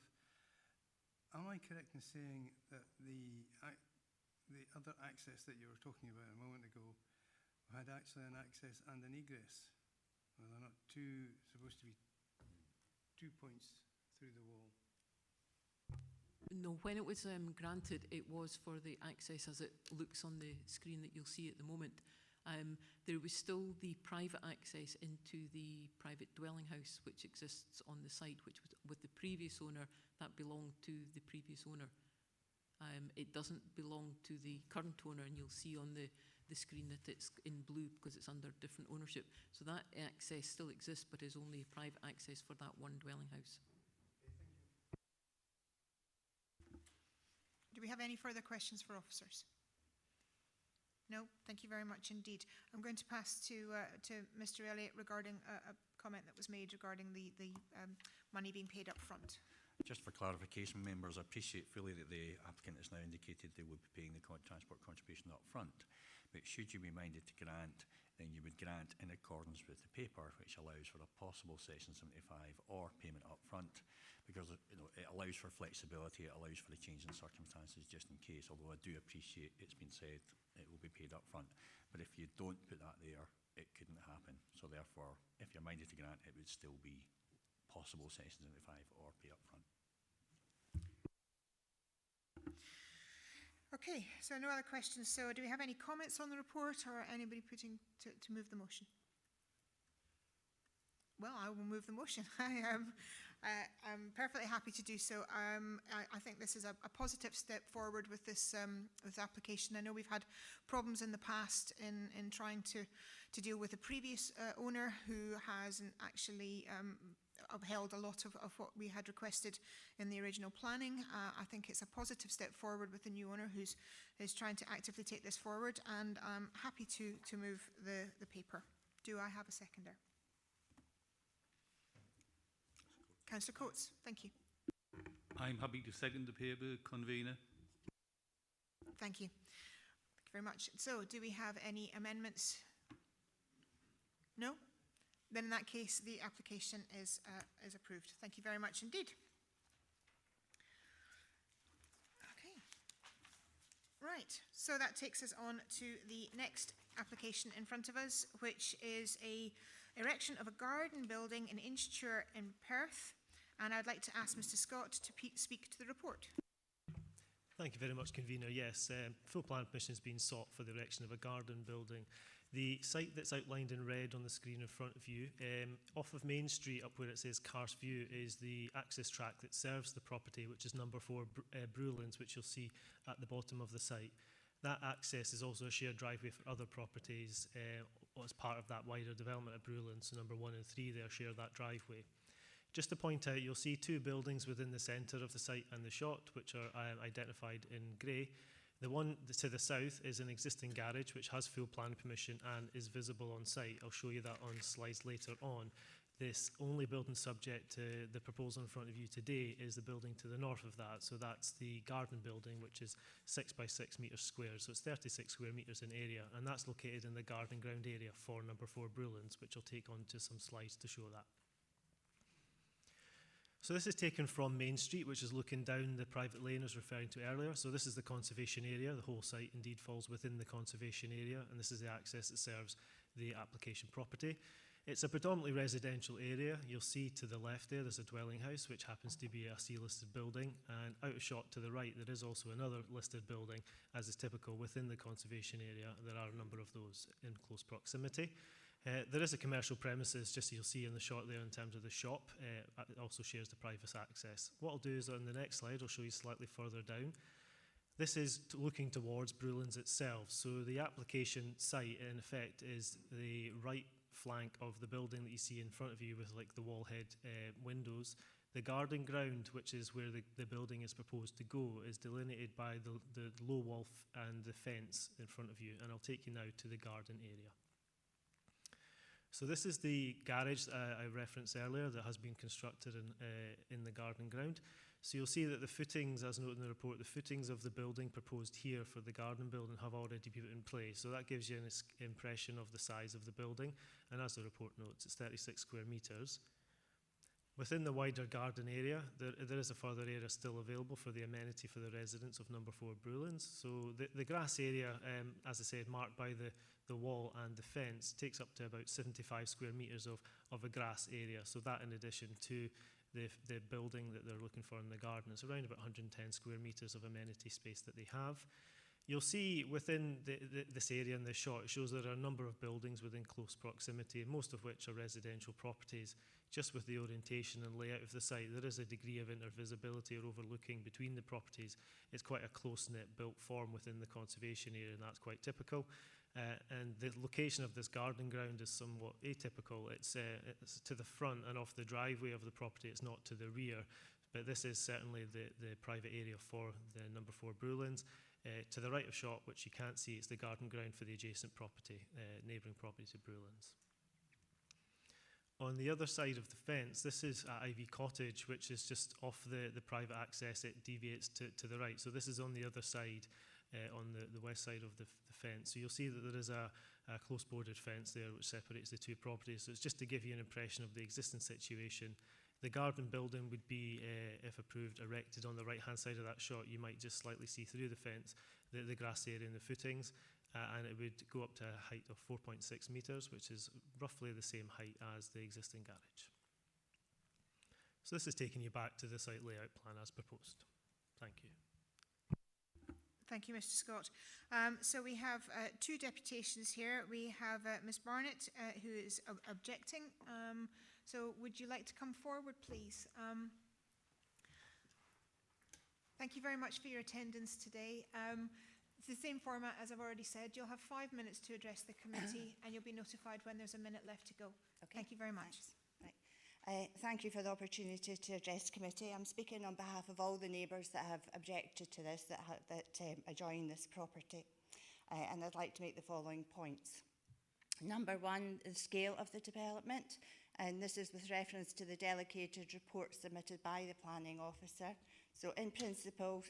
Am I correct in saying that the other access that you were talking about a moment ago had actually an access and an egress? Well, they're not supposed to be 2 points through the wall. No, when it was granted, it was for the access as it looks on the screen that you'll see at the moment. There was still the private access into the private dwelling house which exists on the site, which was with the previous owner, that belonged to the previous owner. It doesn't belong to the current owner, and you'll see on the screen that it's in blue because it's under different ownership. So that access still exists, but is only private access for that one dwelling house. Do Do we have any further questions for officers? No, thank you very much indeed. I'm going to pass to Mr. Elliott regarding a comment that was made regarding the money being paid up front. Just for clarification, members, I appreciate fully that the applicant has now indicated they would be paying the transport contribution up front. But should you be minded to grant, then you would grant in accordance with the paper, which allows for a possible Section 75 or payment up front, because it allows for flexibility, it allows for a change in circumstances just in case, although I do appreciate it's been said it will be paid up front. But if you don't put that there, it couldn't happen. So therefore, if you're minded to grant, it would still be possible Section 75 or pay up front. Okay, so no other questions. So do we have any comments on the report, or anybody putting to move the motion? Well, I will move the motion. I'm perfectly happy to do so. I think this is a positive step forward with this application. I know we've had problems in the past in trying to deal with the previous owner who hasn't actually upheld a lot of what we had requested in the original planning. I think it's a positive step forward with the new owner who's trying to actively take this forward, and I'm happy to move the paper. Do I have a seconder? Councillor Coates, thank you. I'm happy to second the paper, convener. Thank you. Thank you very much. So, do we have any amendments? No? Then in that case, the application is approved. Thank you very much indeed. Okay. Right, so that takes us on to the next application in front of us, which is a erection of a garden building in Inchture in Perth. And I'd like to ask Mr. Scott to speak to the report. Thank you very much, convener. Yes, full plan permission has been sought for the erection of a garden building. The site that's outlined in red on the screen in front of you, off of Main Street up where it says Cars View, is the access track that serves the property, which is number 4 Brewlands, which you'll see at the bottom of the site. That access is also a shared driveway for other properties as part of that wider development at Brewlands. So number 1 and 3 there share that driveway. Just to point out, you'll see 2 buildings within the centre of the site and the shot, which are identified in grey. The one to the south is an existing garage which has full plan permission and is visible on site. I'll show you that on slides later on. This only building subject to the proposal in front of you today is the building to the north of that. So that's the garden building, which is 6 by 6 metres square. So it's 36 square metres in area, and that's located in the garden ground area for number 4 Brewlands, which I'll take on to some slides to show that. So this is taken from Main Street, which is looking down the private lane I was referring to earlier. So this is the conservation area. The whole site indeed falls within the conservation area, and this is the access that serves the application property. It's a predominantly residential area. You'll see to the left there's a dwelling house, which happens to be a C-listed building, and out of shot to the right there is also another listed building, as is typical within the conservation area. There are a number of those in close proximity. There is a commercial premises, just so you'll see in the shot there in terms of the shop. It also shares the private access. What I'll do is on the next slide, I'll show you slightly further down. This is looking towards Brewlands itself. So the application site, in effect, is the right flank of the building that you see in front of you with like the wall head windows. The garden ground, which is where the building is proposed to go, is delineated by the low wall and the fence in front of you. And I'll take you now to the garden area. So this is the garage I referenced earlier that has been constructed in the garden ground. So you'll see that the footings, as noted in the report, the footings of the building proposed here for the garden building have already been put in place. So that gives you an impression of the size of the building. And as the report notes, it's 36 square metres. Within the wider garden area, there is a further area still available for the amenity for the residents of number 4 Brewlands. So the grass area, as I said, marked by the wall and the fence, takes up to about 75 square metres of a grass area. So that in addition to the building that they're looking for in the garden, it's around about 110 square metres of amenity space that they have. You'll see within this area in this shot, it shows there are a number of buildings within close proximity, most of which are residential properties. Just with the orientation and layout of the site, there is a degree of intervisibility or overlooking between the properties. It's quite a close-knit built form within the conservation area, and that's quite typical. And the location of this garden ground is somewhat atypical. It's to the front and off the driveway of the property. It's not to the rear, but this is certainly the private area for the number 4 Brewlands. To the right of shot, which you can't see, it's the garden ground for the adjacent property, neighbouring property to Brewlands. On the other side of the fence, this is at Ivy Cottage, which is just off the private access. It deviates to the right. So this is on the other side, on the west side of the fence. So you'll see that there is a close bordered fence there which separates the two properties. So it's just to give you an impression of the existing situation. The garden building would be, if approved, erected on the right-hand side of that shot. You might just slightly see through the fence, the grass area and the footings, and it would go up to a height of 4.6 metres, which is roughly the same height as the existing garage. So this is taking you back to the site layout plan as proposed. Thank you. Thank you, Mr. Scott. So we have 2 deputations here. We have Ms. Barnett, who is objecting. So would you like to come forward, please? Thank you very much for your attendance today. It's the same format as I've already said. You'll have 5 minutes to address the committee and you'll be notified when there's a minute left to go. Okay. Thank you very much. Right. Thank you for the opportunity to address committee. I'm speaking on behalf of all the neighbours that have objected to this, that adjoin this property. And I'd like to make the following points. Number 1, the scale of the development. And this is with reference to the delegated report submitted by the planning officer. So in principle,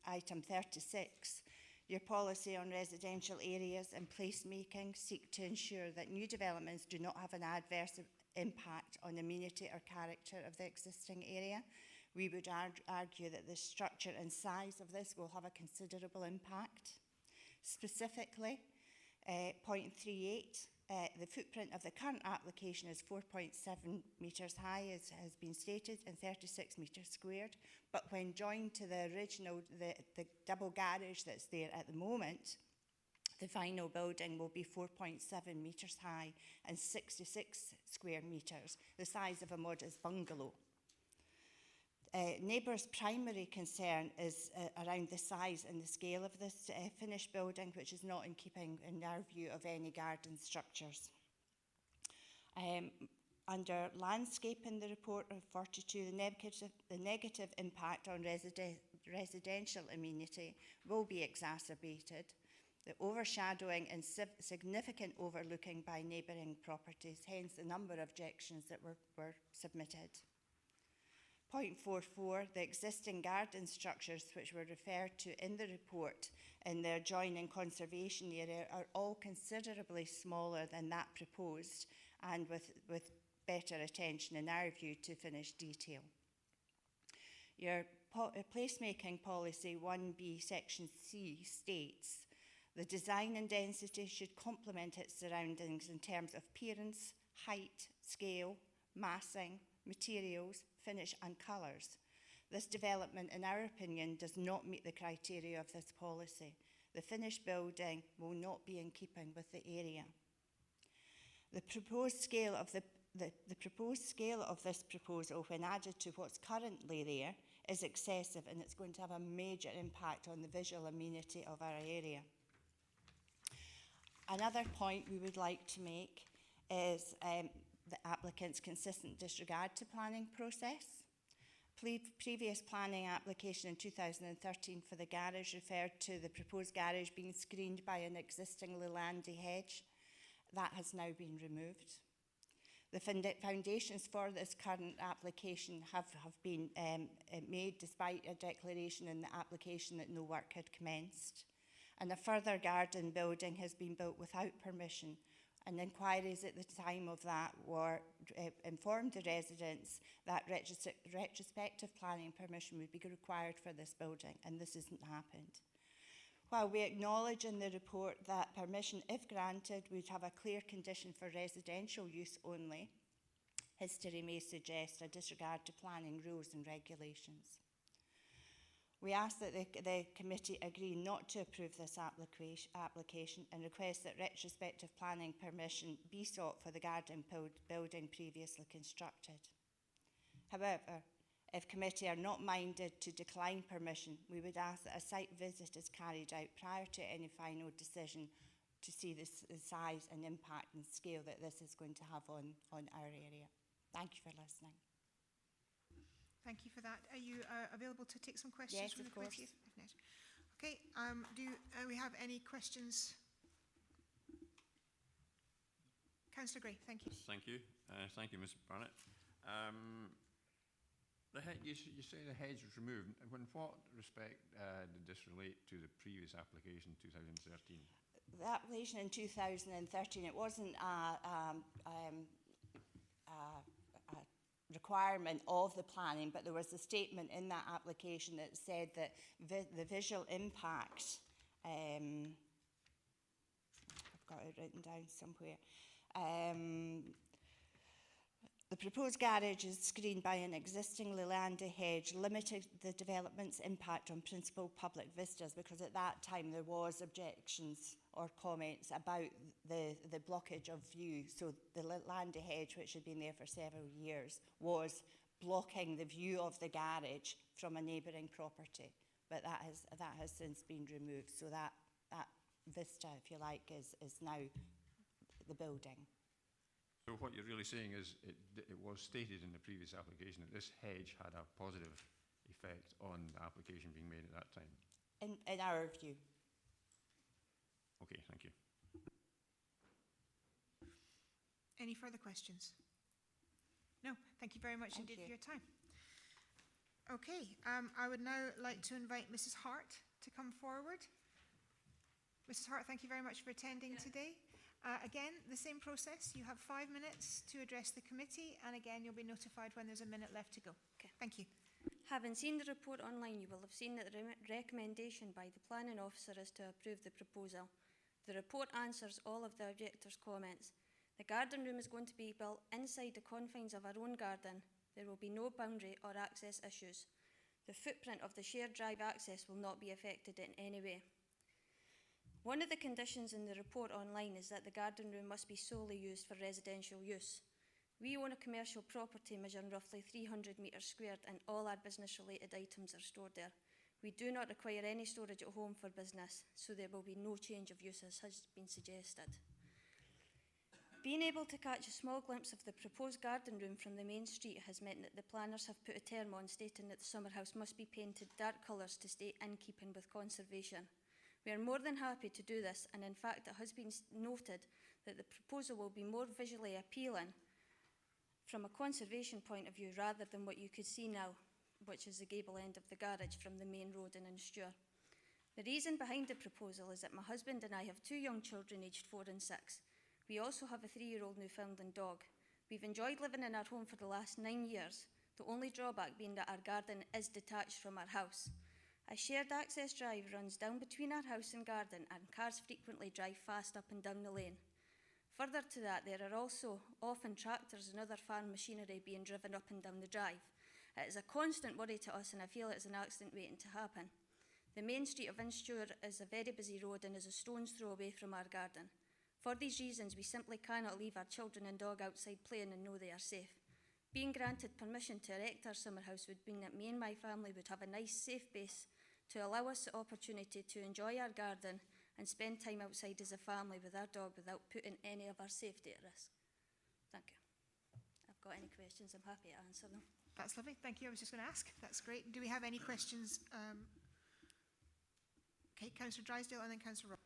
item 36, your policy on residential areas and placemaking seek to ensure that new developments do not have an adverse impact on amenity or character of the existing area. We would argue that the structure and size of this will have a considerable impact. Specifically, point 38, the footprint of the current application is 4.7 metres high, as has been stated, and 36 metres squared. But when joined to the original, the double garage that's there at the moment, the final building will be 4.7 metres high and 66 square metres, the size of a modest bungalow. Neighbours' primary concern is around the size and the scale of this finished building, which is not in keeping, in our view, of any garden structures. Under landscape in the report of 42, the negative impact on residential amenity will be exacerbated. The overshadowing and significant overlooking by neighbouring properties, hence the number of objections that were submitted. Point 44, the existing garden structures which were referred to in the report in the adjoining conservation area are all considerably smaller than that proposed and with better attention, in our view, to finished detail. Your placemaking policy 1B section C states, the design and density should complement its surroundings in terms of appearance, height, scale, massing, materials, finish and colours. This development, in our opinion, does not meet the criteria of this policy. The finished building will not be in keeping with the area. The proposed scale of this proposal, when added to what's currently there, is excessive, and it's going to have a major impact on the visual amenity of our area. Another point we would like to make is the applicant's consistent disregard to planning process. Previous planning application in 2013 for the garage referred to the proposed garage being screened by an existing Lelandy hedge. That has now been removed. The foundations for this current application have been made despite a declaration in the application that no work had commenced. And a further garden building has been built without permission, and inquiries at the time of that were informed the residents that retrospective planning permission would be required for this building, and this hasn't happened. While we acknowledge in the report that permission, if granted, would have a clear condition for residential use only, history may suggest a disregard to planning rules and regulations. We ask that the committee agree not to approve this application and request that retrospective planning permission be sought for the garden building previously constructed. However, if committee are not minded to decline permission, we would ask that a site visit is carried out prior to any final decision to see the size and impact and scale that this is going to have on our area. Thank you for listening. Thank you for that. Are you available to take some questions Yes, from the of course. committee? If not. Okay, do we have any questions? Councillor Gray, thank you. Thank you. Thank you, Ms Barnett. You say the hedge was removed. In what respect did this relate to the previous application, 2013? The application in 2013, it wasn't a requirement of the planning, but there was a statement in that application that said that the visual impact, I've got it written down somewhere, the proposed garage is screened by an existing Leander hedge, limited the development's impact on principal public vistas, because at that time there was objections or comments about the blockage of view. So the Leander hedge, which had been there for several years, was blocking the view of the garage from a neighbouring property. But that has since been removed. So that vista, if you like, is now the building. So what you're really saying is it was stated in the previous application that this hedge had a positive effect on the application being made at that time? In our view. Okay, thank you. Any further questions? No, thank you very much indeed for your time. Okay, I would now like to invite Mrs. Hart to come forward. Mrs. Hart, thank you very much for attending today. Again, the same process. You have 5 minutes to address the committee, and again, you'll be notified when there's a minute left to go. Okay. Thank you. Having seen the report online, you will have seen that the recommendation by the planning officer is to approve the proposal. The report answers all of the objectors' comments. The garden room is going to be built inside the confines of our own garden. There will be no boundary or access issues. The footprint of the shared drive access will not be affected in any way. One of the conditions in the report online is that the garden room must be solely used for residential use. We own a commercial property measuring roughly 300 metres squared, and all our business-related items are stored there. We do not require any storage at home for business, so there will be no change of use as has been suggested. Being able to catch a small glimpse of the proposed garden room from the main street has meant that the planners have put a term on stating that the summer house must be painted dark colours to stay in keeping with conservation. We are more than happy to do this, and in fact it has been noted that the proposal will be more visually appealing from a conservation point of view rather than what you could see now, which is the gable end of the garage from the main road in Instewr. The reason behind the proposal is that my husband and I have 2 young children aged 4 and 6. We also have a 3-year-old Newfoundland dog. We've enjoyed living in our home for the last 9 years, the only drawback being that our garden is detached from our house. A shared access drive runs down between our house and garden, and cars frequently drive fast up and down the lane. Further to that, there are also often tractors and other farm machinery being driven up and down the drive. It is a constant worry to us, and I feel it is an accident waiting to happen. The main street of Instewr is a very busy road and is a stone's throw away from our garden. For these reasons, we simply cannot leave our children and dog outside playing and know they are safe. Being granted permission to erect our summer house would mean that me and my family would have a nice, safe base to allow us the opportunity to enjoy our garden and spend time outside as a family with our dog without putting any of our safety at risk. Thank you. If I've got any questions, I'm happy to answer them. That's lovely. Thank you. I was just going to ask. That's great. Do we have any questions? Okay, Councillor Drysdale and then Councillor Rob.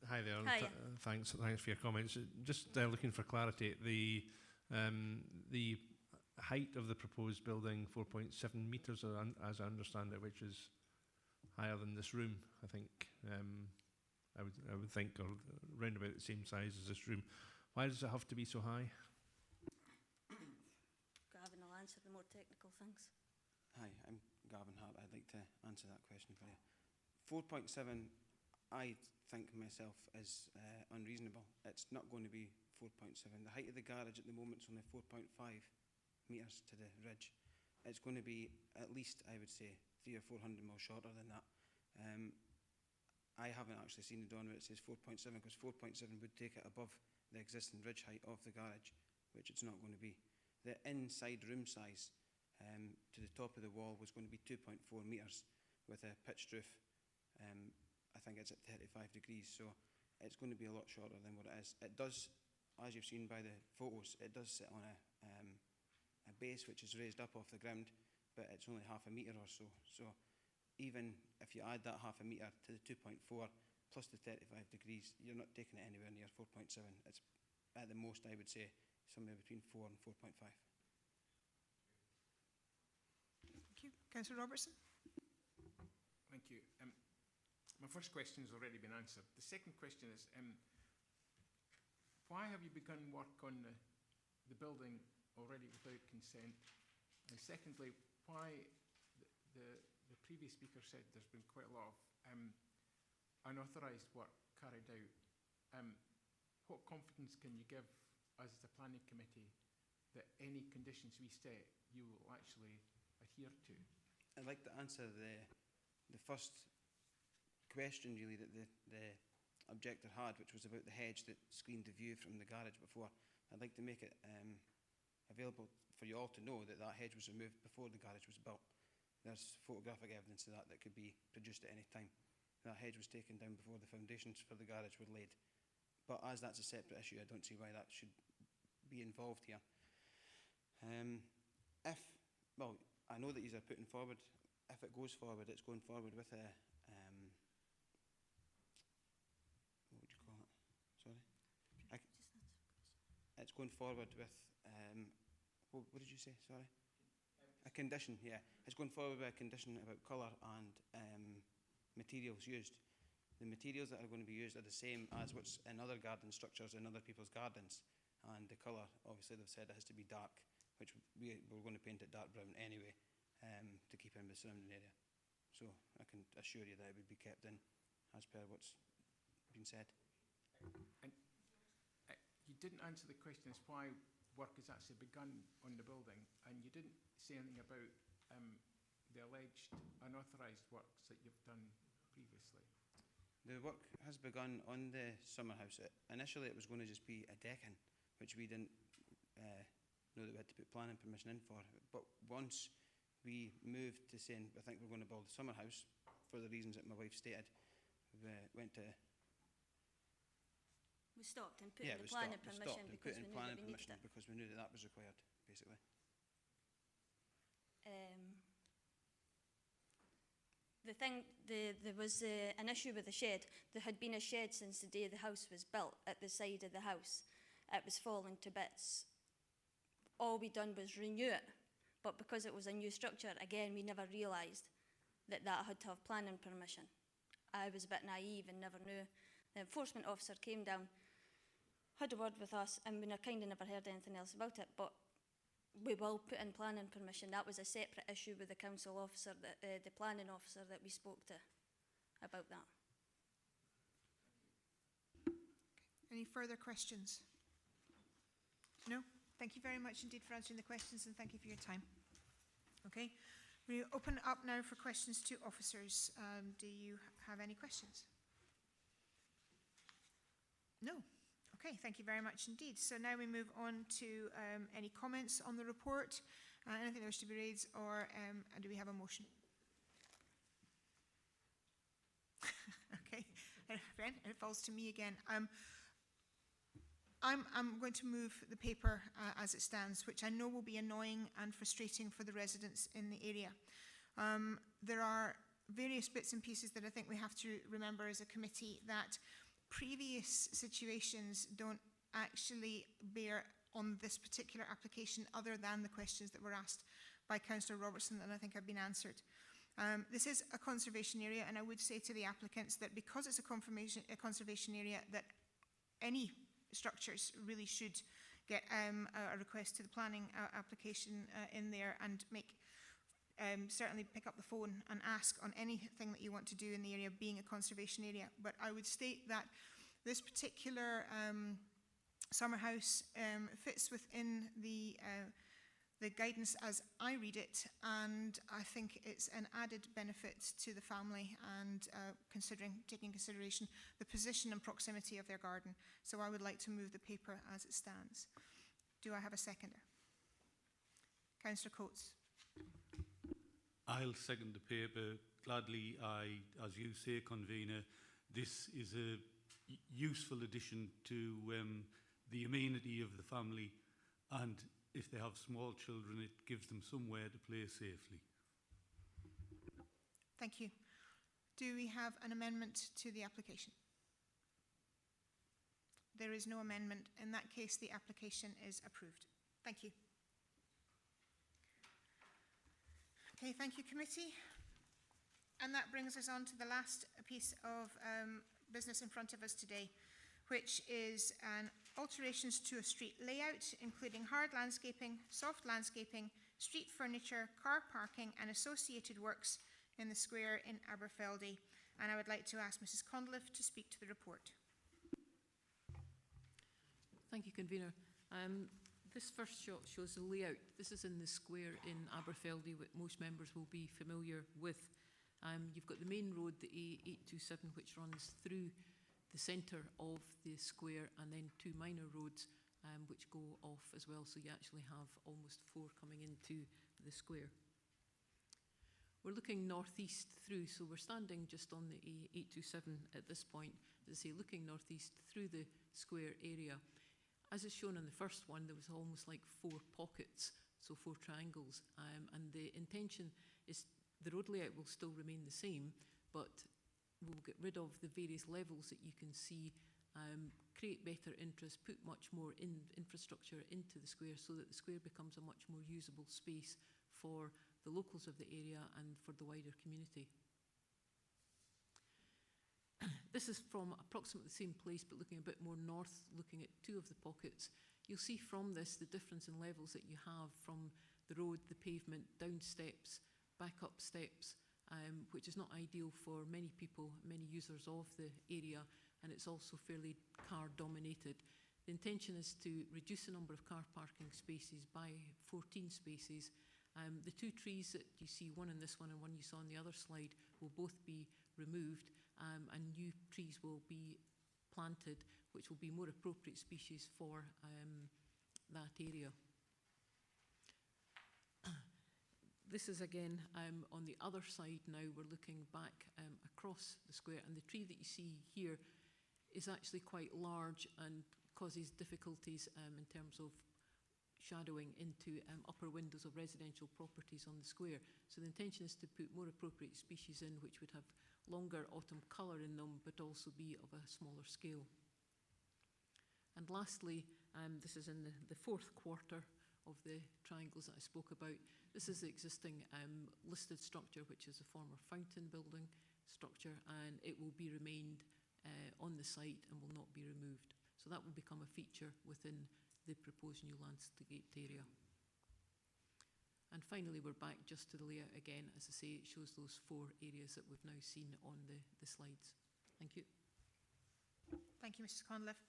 Hi there. Hiya. Thanks for your comments. Just looking for clarity. The height of the proposed building, 4.7 metres, as I understand it, which is higher than this room, I think. I would think, or round about the same size as this room. Why does it have to be so high? Gavin will answer the more technical things. Hi, I'm Gavin Hart. I'd like to answer that question for you. 4.7, I think myself, is unreasonable. It's not going to be 4.7. The height of the garage at the moment is only 4.5 metres to the ridge. It's going to be at least, I would say, 300 or 400 mil shorter than that. I haven't actually seen the drawing where it says 4.7, because 4.7 would take it above the existing ridge height of the garage, which it's not going to be. The inside room size to the top of the wall was going to be 2.4 metres with a pitched roof. I think it's at 35 degrees, so it's going to be a lot shorter than what it is. It does, as you've seen by the photos, it does sit on a base which is raised up off the ground, but it's only half a metre or so. So even if you add that half a metre to the 2.4 plus the 35 degrees, you're not taking it anywhere near 4.7. It's at the most, I would say, somewhere between 4 and 4.5. Thank you. Councillor Robertson. Thank you. My first question has already been answered. The second question is, why have you begun work on the building already without consent? And secondly, why the previous speaker said there's been quite a lot of unauthorised work carried out. What confidence can you give us as the planning committee that any conditions we set you will actually adhere to? I'd like to answer the first question really that the objector had, which was about the hedge that screened the view from the garage before. I'd like to make it available for you all to know that that hedge was removed before the garage was built. There's photographic evidence of that that could be produced at any time. That hedge was taken down before the foundations for the garage were laid. But as that's a separate issue, I don't see why that should be involved here. Well, I know that you are putting forward, if it goes forward, it's going forward with a, what would you call it? Sorry? It's going forward with, what did you say, sorry? A condition, yeah. It's going forward with a condition about colour and materials used. The materials that are going to be used are the same as what's in other garden structures in other people's gardens. And the colour, obviously they've said it has to be dark, which we're going to paint it dark brown anyway, to keep in the surrounding area. So I can assure you that it would be kept in as per what's been said. And you didn't answer the question as why work has actually begun on the building, and you didn't say anything about the alleged unauthorised works that you've done previously. The work has begun on the summer house. Initially it was going to just be a decking, which we didn't know that we had to put planning permission in for. But once we moved to saying, I think we're going to build a summer house, for the reasons that my wife stated, we went to... We stopped and put in the planning permission because we knew that we needed it. Because we knew that that was required, basically. There was an issue with the shed. There had been a shed since the day the house was built at the side of the house. It was falling to bits. All we done was renew it, but because it was a new structure, again, we never realised that that had to have planning permission. I was a bit naive and never knew. The enforcement officer came down, had a word with us, and we kind of never heard anything else about it, but we will put in planning permission. That was a separate issue with the council officer, the planning officer that we spoke to about that. Any further questions? No? Thank you very much indeed for answering the questions, and thank you for your time. Okay, we open up now for questions to officers. Do you have any questions? No? Okay, thank you very much indeed. So now we move on to any comments on the report, anything that wish to be raised, or do we have a motion? Okay, Ren, it falls to me again. I'm going to move the paper as it stands, which I know will be annoying and frustrating for the residents in the area. There are various bits and pieces that I think we have to remember as a committee, that previous situations don't actually bear on this particular application, other than the questions that were asked by Councillor Robertson that I think have been answered. This is a conservation area, and I would say to the applicants that because it's a conservation area, that any structures really should get a request to the planning application in there, and make certainly pick up the phone and ask on anything that you want to do in the area, being a conservation area. But I would state that this particular summer house fits within the guidance as I read it, and I think it's an added benefit to the family, and taking consideration the position and proximity of their garden. So I would like to move the paper as it stands. Do I have a seconder? Councillor Coates. I'll second the paper gladly. As you say, convener, this is a useful addition to the amenity of the family, and if they have small children, it gives them somewhere to play safely. Thank you. Do we have an amendment to the application? There is no amendment. In that case, the application is approved. Thank you. Okay, thank you, committee. And that brings us on to the last piece of business in front of us today, which is an alterations to a street layout, including hard landscaping, soft landscaping, street furniture, car parking, and associated works in the square in Aberfeldy. And I would like to ask Mrs. Conliffe to speak to the report. Thank you, Convener. This first shot shows the layout. This is in the square in Aberfeldy, which most members will be familiar with. You've got the main road, the A827, which runs through the centre of the square, and then two minor roads which go off as well. So you actually have almost four coming into the square. We're looking northeast through, so we're standing just on the A827 at this point, as I say, looking northeast through the square area. As is shown in the first one, there was almost like four pockets, so four triangles, and the intention is the road layout will still remain the same, but we'll get rid of the various levels that you can see, create better interest, put much more infrastructure into the square so that the square becomes a much more usable space for the locals of the area and for the wider community. This is from approximately the same place, but looking a bit more north, looking at two of the pockets. You'll see from this the difference in levels that you have from the road, the pavement, down steps, back up steps, which is not ideal for many people, many users of the area, and it's also fairly car dominated. The intention is to reduce the number of car parking spaces by 14 spaces. The two trees that you see, one in this one and one you saw on the other slide, will both be removed, and new trees will be planted, which will be more appropriate species for that area. This is again on the other side now. We're looking back across the square, and the tree that you see here is actually quite large and causes difficulties in terms of shadowing into upper windows of residential properties on the square. So the intention is to put more appropriate species in, which would have longer autumn colour in them, but also be of a smaller scale. And lastly, this is in the fourth quarter of the triangles that I spoke about. This is the existing listed structure, which is a former fountain building structure, and it will be remained on the site and will not be removed. So that will become a feature within the proposed new landscaped area. And finally, we're back just to the layout again. As I say, it shows those four areas that we've now seen on the slides. Thank you. Thank you, Mrs. Conliffe.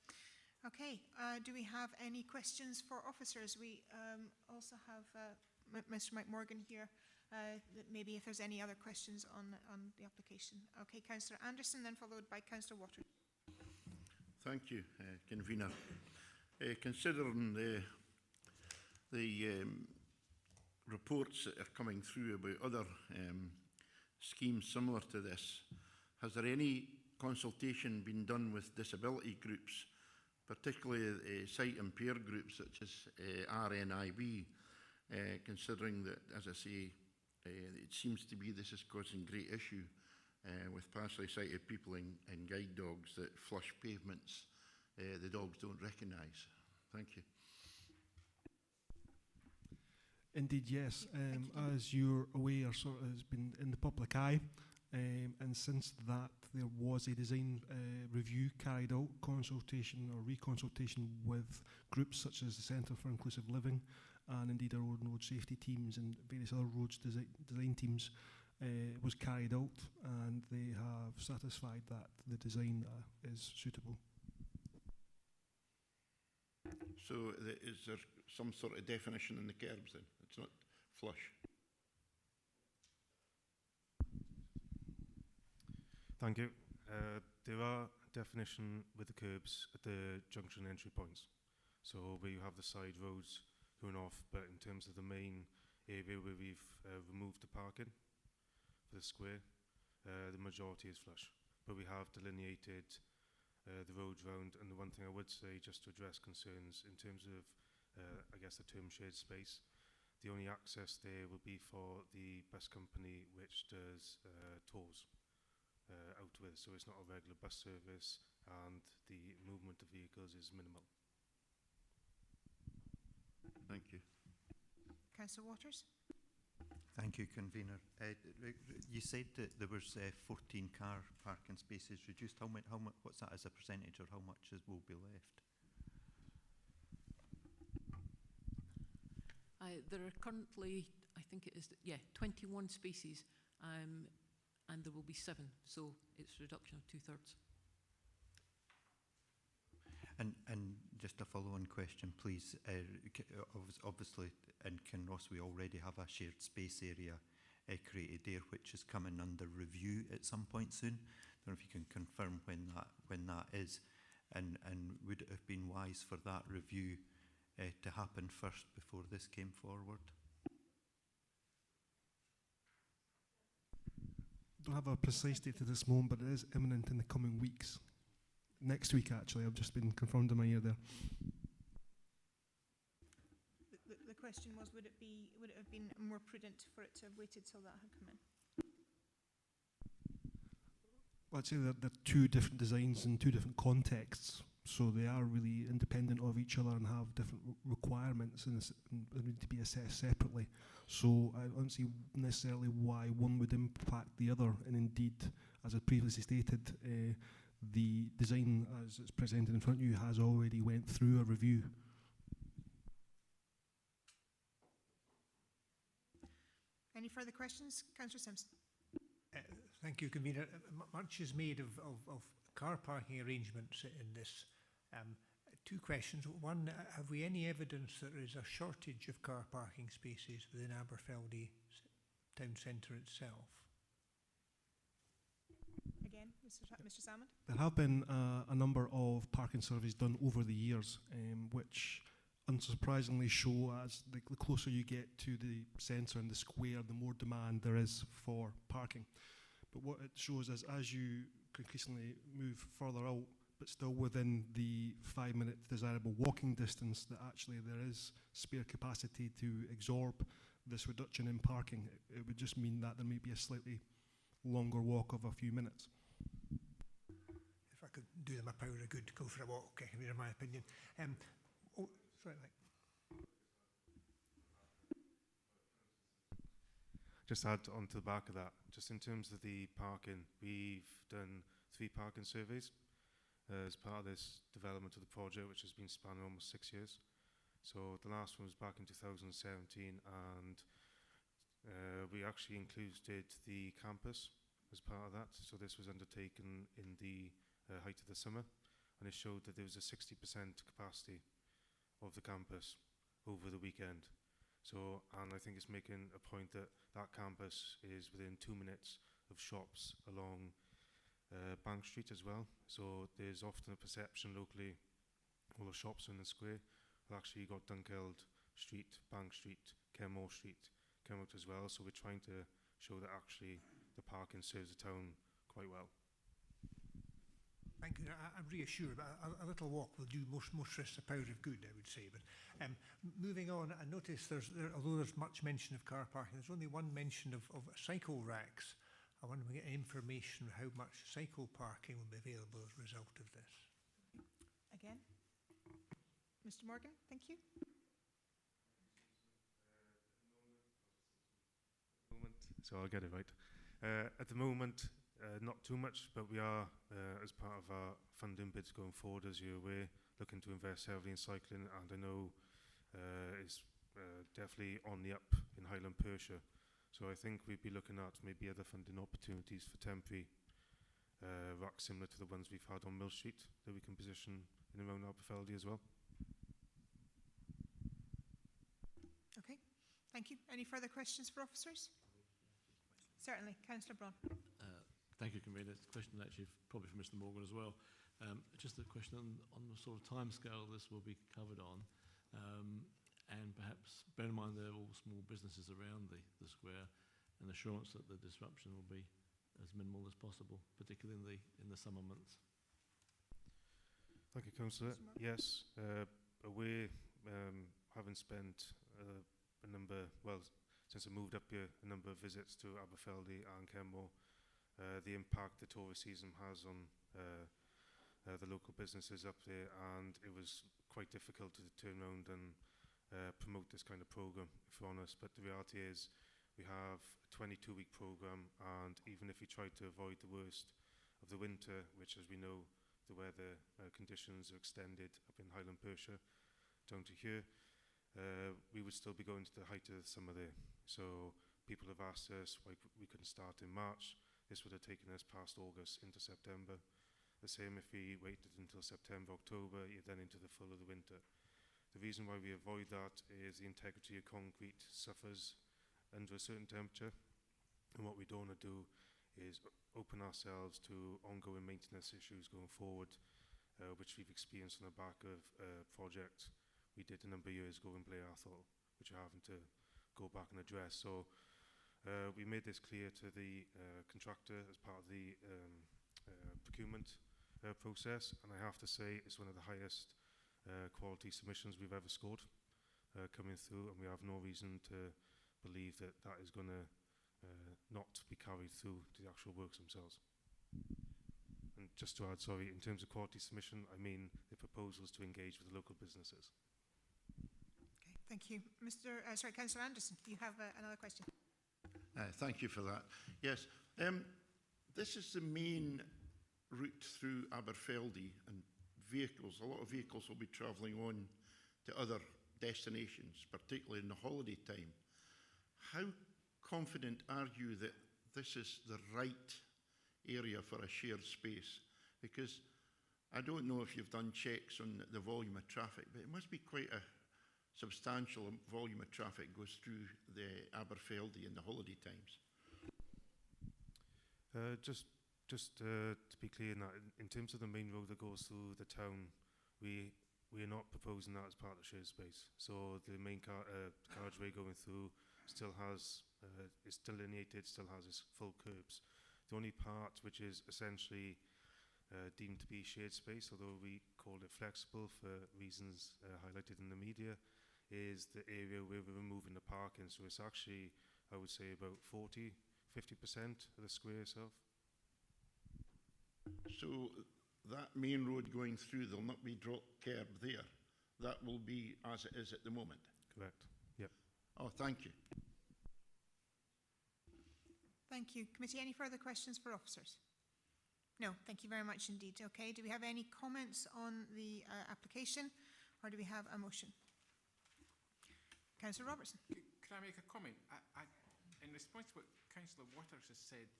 Okay, do we have any questions for officers? We also have Mr. Mike Morgan here. That maybe if there's any other questions on the application. Okay, Councillor Anderson, then followed by Councillor Waters. Thank you, Convener. Considering the reports that are coming through about other schemes similar to this, has there any consultation been done with disability groups, particularly sight impaired groups such as RNIB, considering that, as I say, it seems to be this is causing great issue with partially sighted people and guide dogs that flush pavements the dogs don't recognise. Thank you. Indeed, yes. As you're aware, sort of has been in the public eye, and since that there was a design review carried out, consultation or reconsultation with groups such as the Centre for Inclusive Living and indeed our own road safety teams and various other roads design teams was carried out, and they have satisfied that the design is suitable. So is there some sort of definition in the curbs then? It's not flush. Thank you. There are definition with the curbs at the junction entry points. So where you have the side roads going off, but in terms of the main area where we've removed the parking for the square, the majority is flush. But we have delineated the roads round, and the one thing I would say, just to address concerns in terms of I guess the term shared space. The only access there will be for the bus company which does tours out with, so it's not a regular bus service and the movement of vehicles is minimal. Thank you. Councillor Waters? Thank you, Convener. You said that there was 14 car parking spaces reduced. How much? What's that as a percentage, or how much will be left? There are currently, I think it is, 21 spaces, and there will be 7, so it's a reduction of 2/3. And just a follow-on question, please. Obviously, in Kinross, we already have a shared space area created there, which is coming under review at some point soon. I don't know if you can confirm when that is, and would it have been wise for that review to happen first before this came forward? Don't have a precise date at this moment, but it is imminent in the coming weeks. Next week, actually. I've just been confirmed in my ear there. The question was, would it have been more prudent for it to have waited till that had come in? Well, I'd say that they're two different designs in two different contexts, so they are really independent of each other and have different requirements and they need to be assessed separately. So I don't see necessarily why one would impact the other, and indeed, as I previously stated, the design as it's presented in front of you has already went through a review. Any further questions? Councillor Simpson. Thank you, Convener. Much is made of car parking arrangements in this. 2 questions. One, have we any evidence that there is a shortage of car parking spaces within Aberfeldy town centre itself? Again, Mr. Salmond. There have been a number of parking surveys done over the years, which unsurprisingly show as the closer you get to the centre and the square, the more demand there is for parking. But what it shows is as you increasingly move further out, but still within the 5-minute desirable walking distance, that actually there is spare capacity to absorb this reduction in parking. It would just mean that there may be a slightly longer walk of a few minutes. If I could do them a power of good, go for a walk, okay, in my opinion. Sorry, Mike. Just add on to the back of that, just in terms of the parking, we've done 3 parking surveys as part of this development of the project, which has been spanning almost 6 years. So the last one was back in 2017, and we actually included the campus as part of that. So this was undertaken in the height of the summer, and it showed that there was a 60% capacity of the campus over the weekend. So, and I think it's making a point that that campus is within 2 minutes of shops along Bank Street as well. So there's often a perception locally, all the shops in the square, well actually you got Dunkeld Street, Bank Street, Kenmore Street, come out as well. So we're trying to show that actually the parking serves the town quite well. Thank you. I'm reassured, but a little walk will do most risks a power of good, I would say. But moving on, I notice although there's much mention of car parking, there's only one mention of cycle racks. I wonder if we get information on how much cycle parking will be available as a result of this. Again, Mr. Morgan, thank you. So I'll get it right. At the moment, not too much, but we are, as part of our funding bids going forward, as you're aware, looking to invest heavily in cycling, and I know it's definitely on the up in Highland Perthshire. So I think we'd be looking at maybe other funding opportunities for temporary racks similar to the ones we've had on Mill Street that we can position in and around Aberfeldy as well. Okay, thank you. Any further questions for officers? Certainly, Councillor Braun. Thank you, Convener. It's a question actually probably for Mr. Morgan as well. Just a question on the sort of timescale this will be covered on, and perhaps bear in mind there are all small businesses around the square, and assurance that the disruption will be as minimal as possible, particularly in the summer months. Thank you, Councillor. Yes, aware having spent a number, well, since I moved up here, a number of visits to Aberfeldy and Kenmore, the impact the tourist season has on the local businesses up there, and it was quite difficult to turn around and promote this kind of program, if we're honest. But the reality is we have a 22-week program, and even if we tried to avoid the worst of the winter, which, as we know, the weather conditions are extended up in Highland Perthshire down to here, we would still be going to the height of the summer there. So people have asked us why we couldn't start in March. This would have taken us past August into September. The same if we waited until September, October, you're then into the full of the winter. The reason why we avoid that is the integrity of concrete suffers under a certain temperature, and what we don't want to do is open ourselves to ongoing maintenance issues going forward, which we've experienced on the back of a project we did a number of years ago in Blair Athol, which we're having to go back and address. So we made this clear to the contractor as part of the procurement process, and I have to say it's one of the highest quality submissions we've ever scored coming through, and we have no reason to believe that that is going to not be carried through to the actual works themselves. And just to add, sorry, in terms of quality submission, I mean the proposals to engage with the local businesses. Okay, thank you. Councillor Anderson, you have another question. Thank you for that. Yes, this is the main route through Aberfeldy, and a lot of vehicles will be travelling on to other destinations, particularly in the holiday time. How confident are you that this is the right area for a shared space? Because I don't know if you've done checks on the volume of traffic, but it must be quite a substantial volume of traffic goes through the Aberfeldy in the holiday times. Just to be clear, in terms of the main road that goes through the town, we are not proposing that as part of the shared space. So the main carriageway going through still has, is delineated, still has its full curbs. The only part which is essentially deemed to be shared space, although we call it flexible for reasons highlighted in the media, is the area where we're removing the parking. So it's actually, I would say, about 40–50% of the square itself. So that main road going through, there'll not be drop curb there. That will be as it is at the moment. Correct. Yep. Oh, thank you. Thank you. Committee, any further questions for officers? No, thank you very much indeed. Okay, do we have any comments on the application, or do we have a motion? Councillor Robertson. Could I make a comment? In response to what Councillor Waters has said,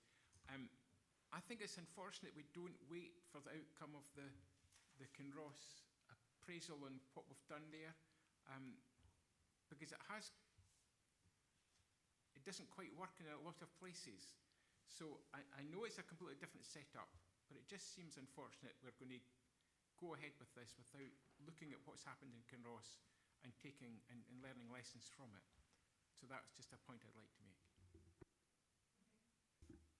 I think it's unfortunate we don't wait for the outcome of the Kinross appraisal and what we've done there, because it doesn't quite work in a lot of places. So I know it's a completely different setup, but it just seems unfortunate we're going to go ahead with this without looking at what's happened in Kinross and taking and learning lessons from it. So that's just a point I'd like to make.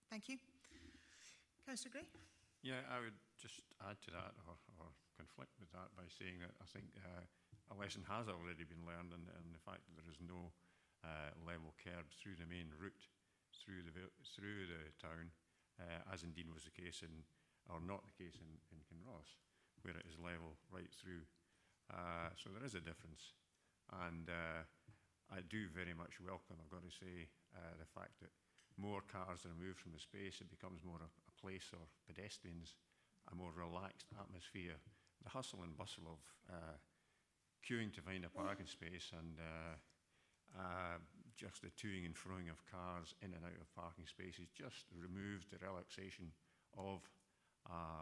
Thank you. Councillor Gray? Yeah, I would just add to that, or conflict with that by saying that I think a lesson has already been learned in the fact that there is no level curb through the main route through the town, as indeed was the case or not the case in Kinross, where it is level right through. So there is a difference, and I do very much welcome, I've got to say, the fact that more cars are removed from the space. It becomes more a place for pedestrians, a more relaxed atmosphere. The hustle and bustle of queuing to find a parking space and just the toing and froing of cars in and out of parking spaces just removes the relaxation of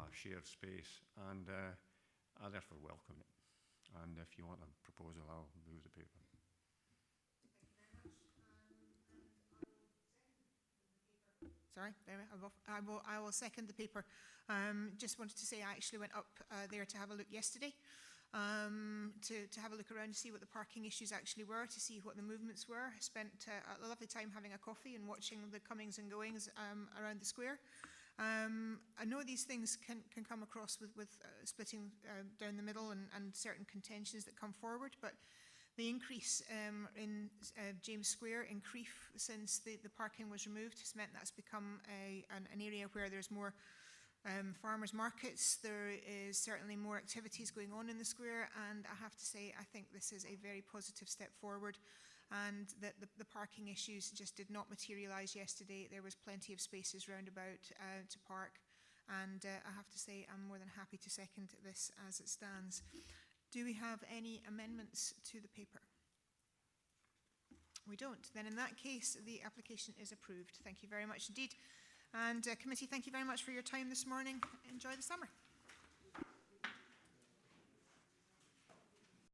shared space, and I therefore welcome it. And if you want a proposal, I'll move the paper. Sorry, I will second the paper. Just wanted to say I actually went up there to have a look yesterday, to have a look around to see what the parking issues actually were, to see what the movements were. I spent a lovely time having a coffee and watching the comings and goings around the square. I know these things can come across with splitting down the middle and certain contentions that come forward, but The increase in James Square in Crieff since the parking was removed has meant that's become an area where there's more farmers markets. There is certainly more activities going on in the square, and I have to say I think this is a very positive step forward, and that the parking issues just did not materialise yesterday. There was plenty of spaces round about to park, and I have to say I'm more than happy to second this as it stands. Do we have any amendments to the paper? We don't. Then in that case, the application is approved. Thank you very much indeed. And committee, thank you very much for your time this morning. Enjoy the summer.